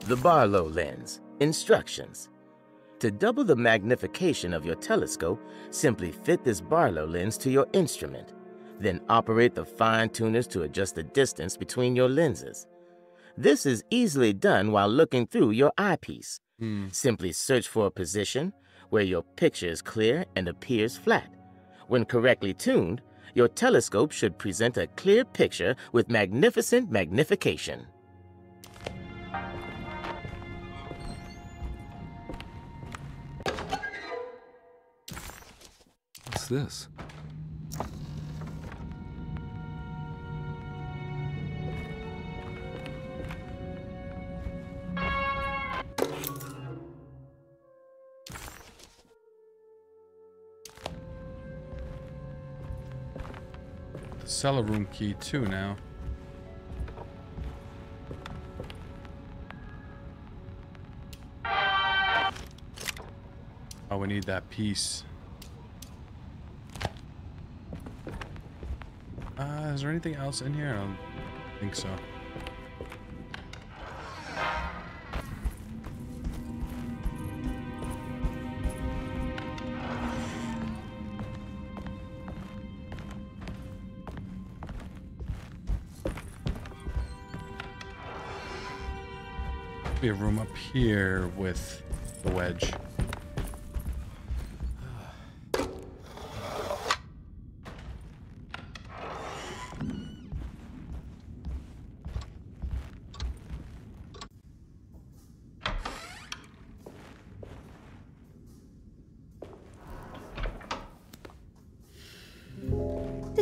The Barlow lens. Instructions. To double the magnification of your telescope, simply fit this Barlow lens to your instrument. Then operate the fine tuners to adjust the distance between your lenses. This is easily done while looking through your eyepiece. Simply search for a position where your picture is clear and appears flat. When correctly tuned, your telescope should present a clear picture with magnificent magnification. What's this? The cellar room key too now. Oh, we need that piece. Is there anything else in here? I don't think so. Be a room up here with the wedge.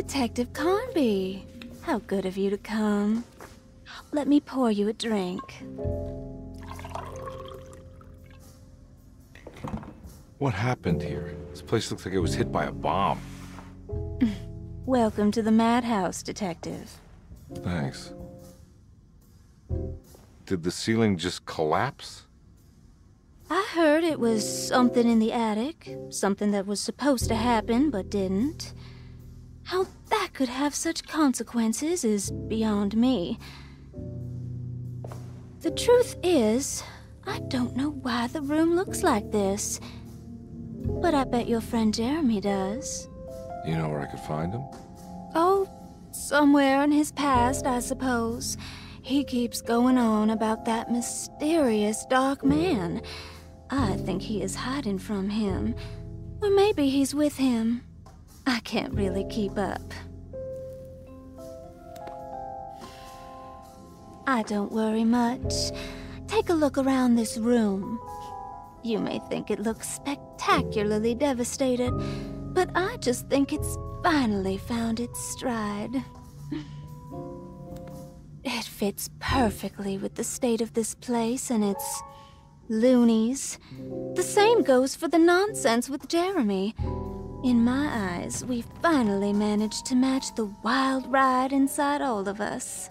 Detective Carnby. How good of you to come. Let me pour you a drink. What happened here? This place looks like it was hit by a bomb. Welcome to the madhouse, Detective. Thanks. Did the ceiling just collapse? I heard it was something in the attic. Something that was supposed to happen, but didn't. How that could have such consequences is beyond me. The truth is, I don't know why the room looks like this. But I bet your friend Jeremy does. You know where I could find him? Oh, somewhere in his past, I suppose. He keeps going on about that mysterious dark man. I think he is hiding from him. Or maybe he's with him. I can't really keep up. I don't worry much. Take a look around this room. You may think it looks spectacularly devastated, but I just think it's finally found its stride. It fits perfectly with the state of this place and its loonies. The same goes for the nonsense with Jeremy. In my eyes, we finally managed to match the wild ride inside all of us.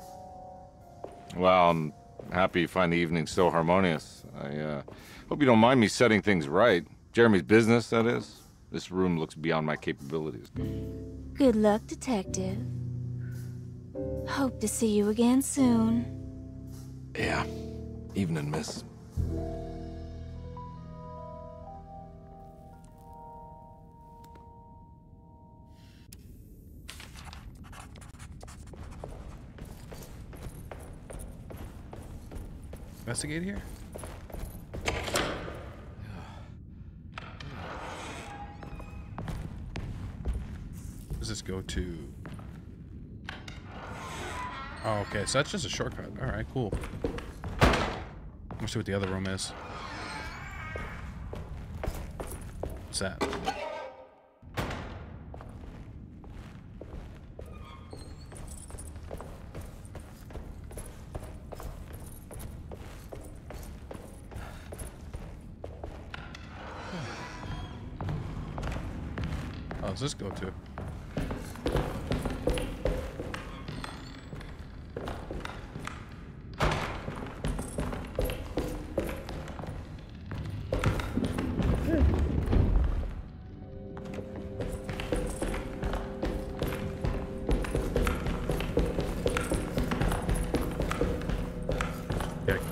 Well, I'm happy you find the evening so harmonious. I hope you don't mind me setting things right. Jeremy's business, that is. This room looks beyond my capabilities. Good luck, Detective. Hope to see you again soon. Yeah. Evening, miss. Investigate here? Does this go to? Oh, okay, so that's just a shortcut. All right, cool. Let's see what the other room is. What's that? Oh, does this go to?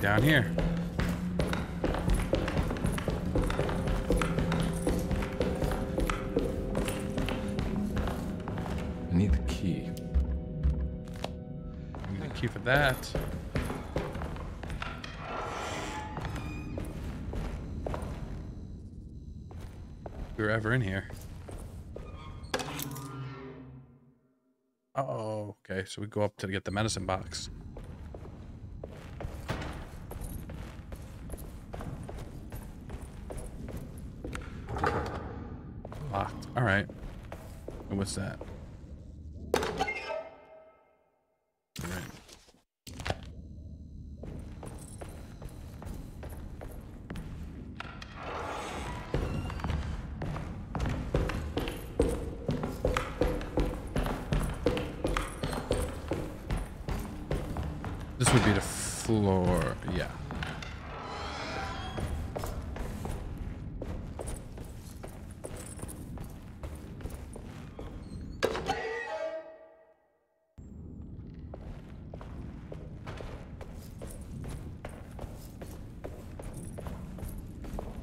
Down here. I need the key. I need a key for that. If we were ever in here. Uh-oh. Okay, so we go up to get the medicine box. Locked. All right. And what's that? All right. This would be the floor. Yeah.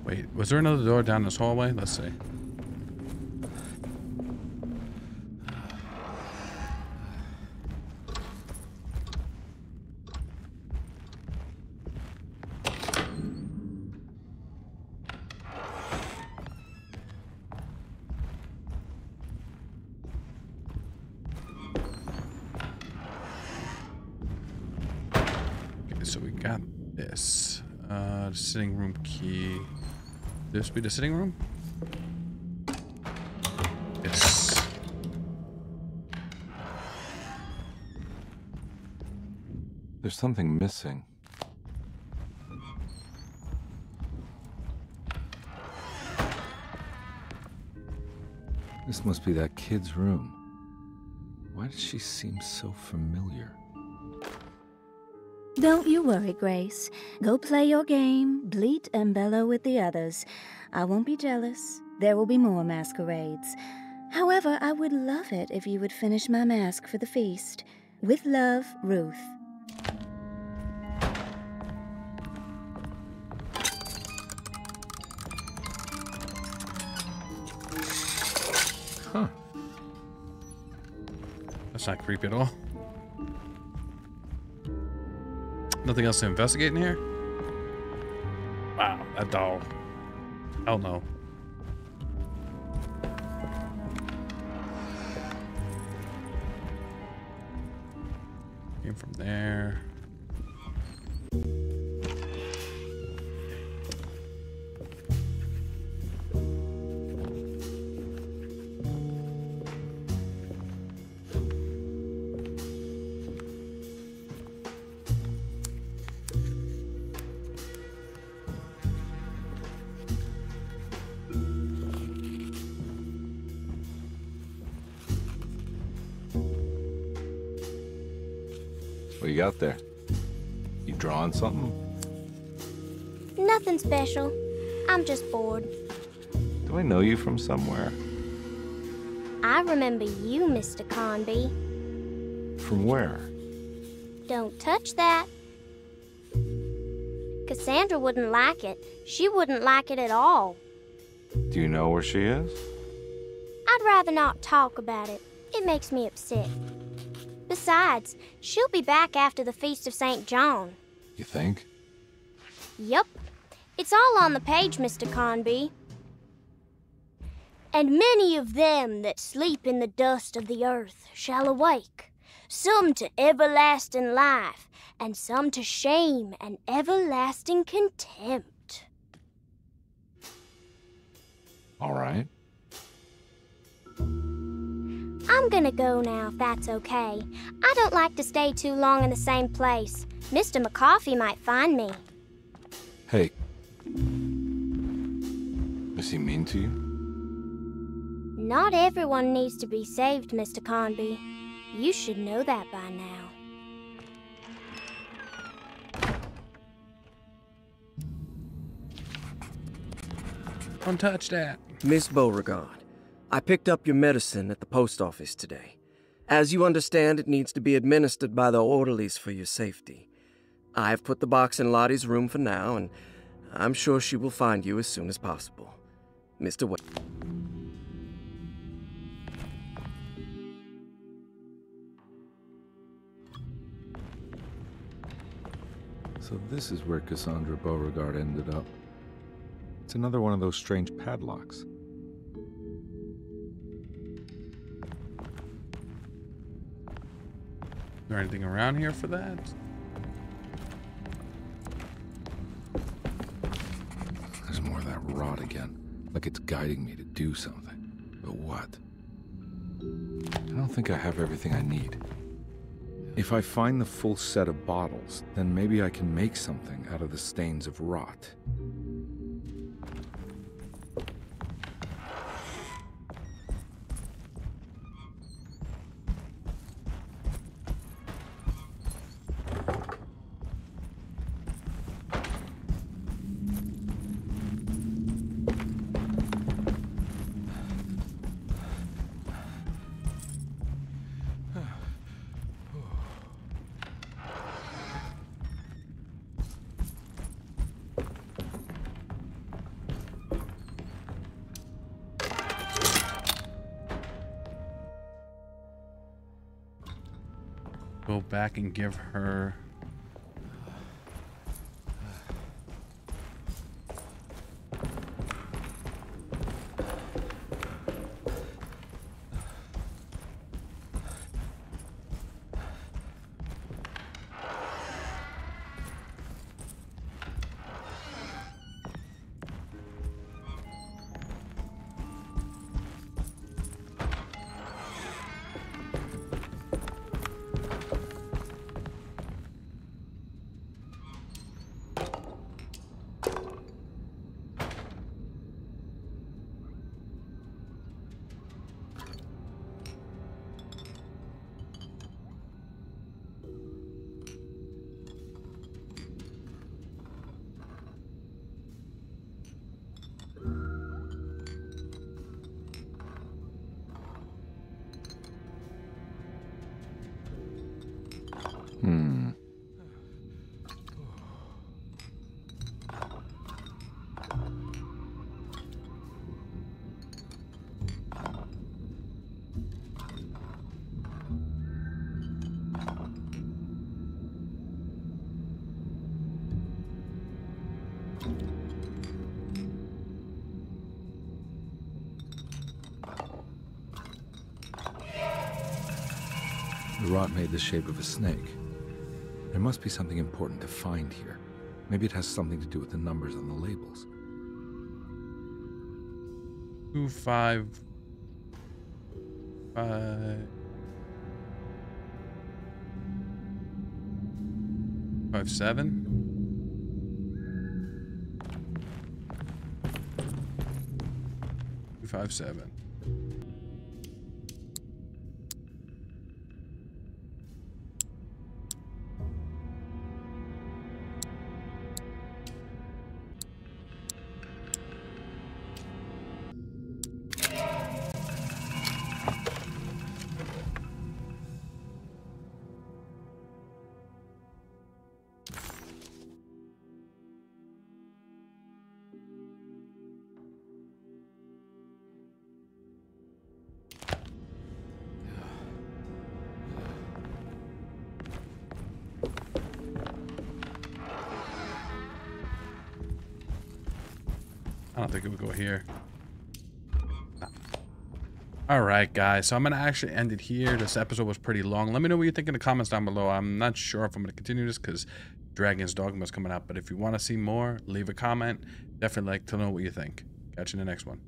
Wait, was there another door down this hallway? Let's see. Okay, so we got this. The sitting room key. This be the sitting room? Yes. There's something missing. This must be that kid's room. Why does she seem so familiar? Don't you worry, Grace. Go play your game, bleat and bellow with the others. I won't be jealous. There will be more masquerades. However, I would love it if you would finish my mask for the feast. With love, Ruth. Huh. That's not creepy at all. Nothing else to investigate in here? Wow, that doll. Hell no. Came from there. What you got there? You drawing something? Nothing special. I'm just bored. Do I know you from somewhere? I remember you, Mr. Carnby. From where? Don't touch that. Cassandra wouldn't like it. She wouldn't like it at all. Do you know where she is? I'd rather not talk about it. It makes me upset. Besides, she'll be back after the Feast of St. John. You think? Yup. It's all on the page, Mr. Carnby. And many of them that sleep in the dust of the earth shall awake, some to everlasting life, and some to shame and everlasting contempt. All right. I'm gonna go now, if that's okay. I don't like to stay too long in the same place. Mr. McCoffey might find me. Hey. Is he mean to you? Not everyone needs to be saved, Mr. Carnby. You should know that by now. Don't touch that. Miss Beauregard, I picked up your medicine at the post office today. As you understand, it needs to be administered by the orderlies for your safety. I've put the box in Lottie's room for now, and I'm sure she will find you as soon as possible. Mr. Wade. So this is where Cassandra Beauregard ended up. It's another one of those strange padlocks. Is there anything around here for that? There's more of that rot again. Like it's guiding me to do something. But what? I don't think I have everything I need. If I find the full set of bottles, then maybe I can make something out of the stains of rot. Go back and give her... rot made the shape of a snake. There must be something important to find here. Maybe it has something to do with the numbers on the labels. 25557. 257. I don't think it would go here. Alright guys, so I'm going to actually end it here. This episode was pretty long. Let me know what you think in the comments down below. I'm not sure if I'm going to continue this because Dragon's Dogma is coming out. But if you want to see more, leave a comment. Definitely like to know what you think. Catch you in the next one.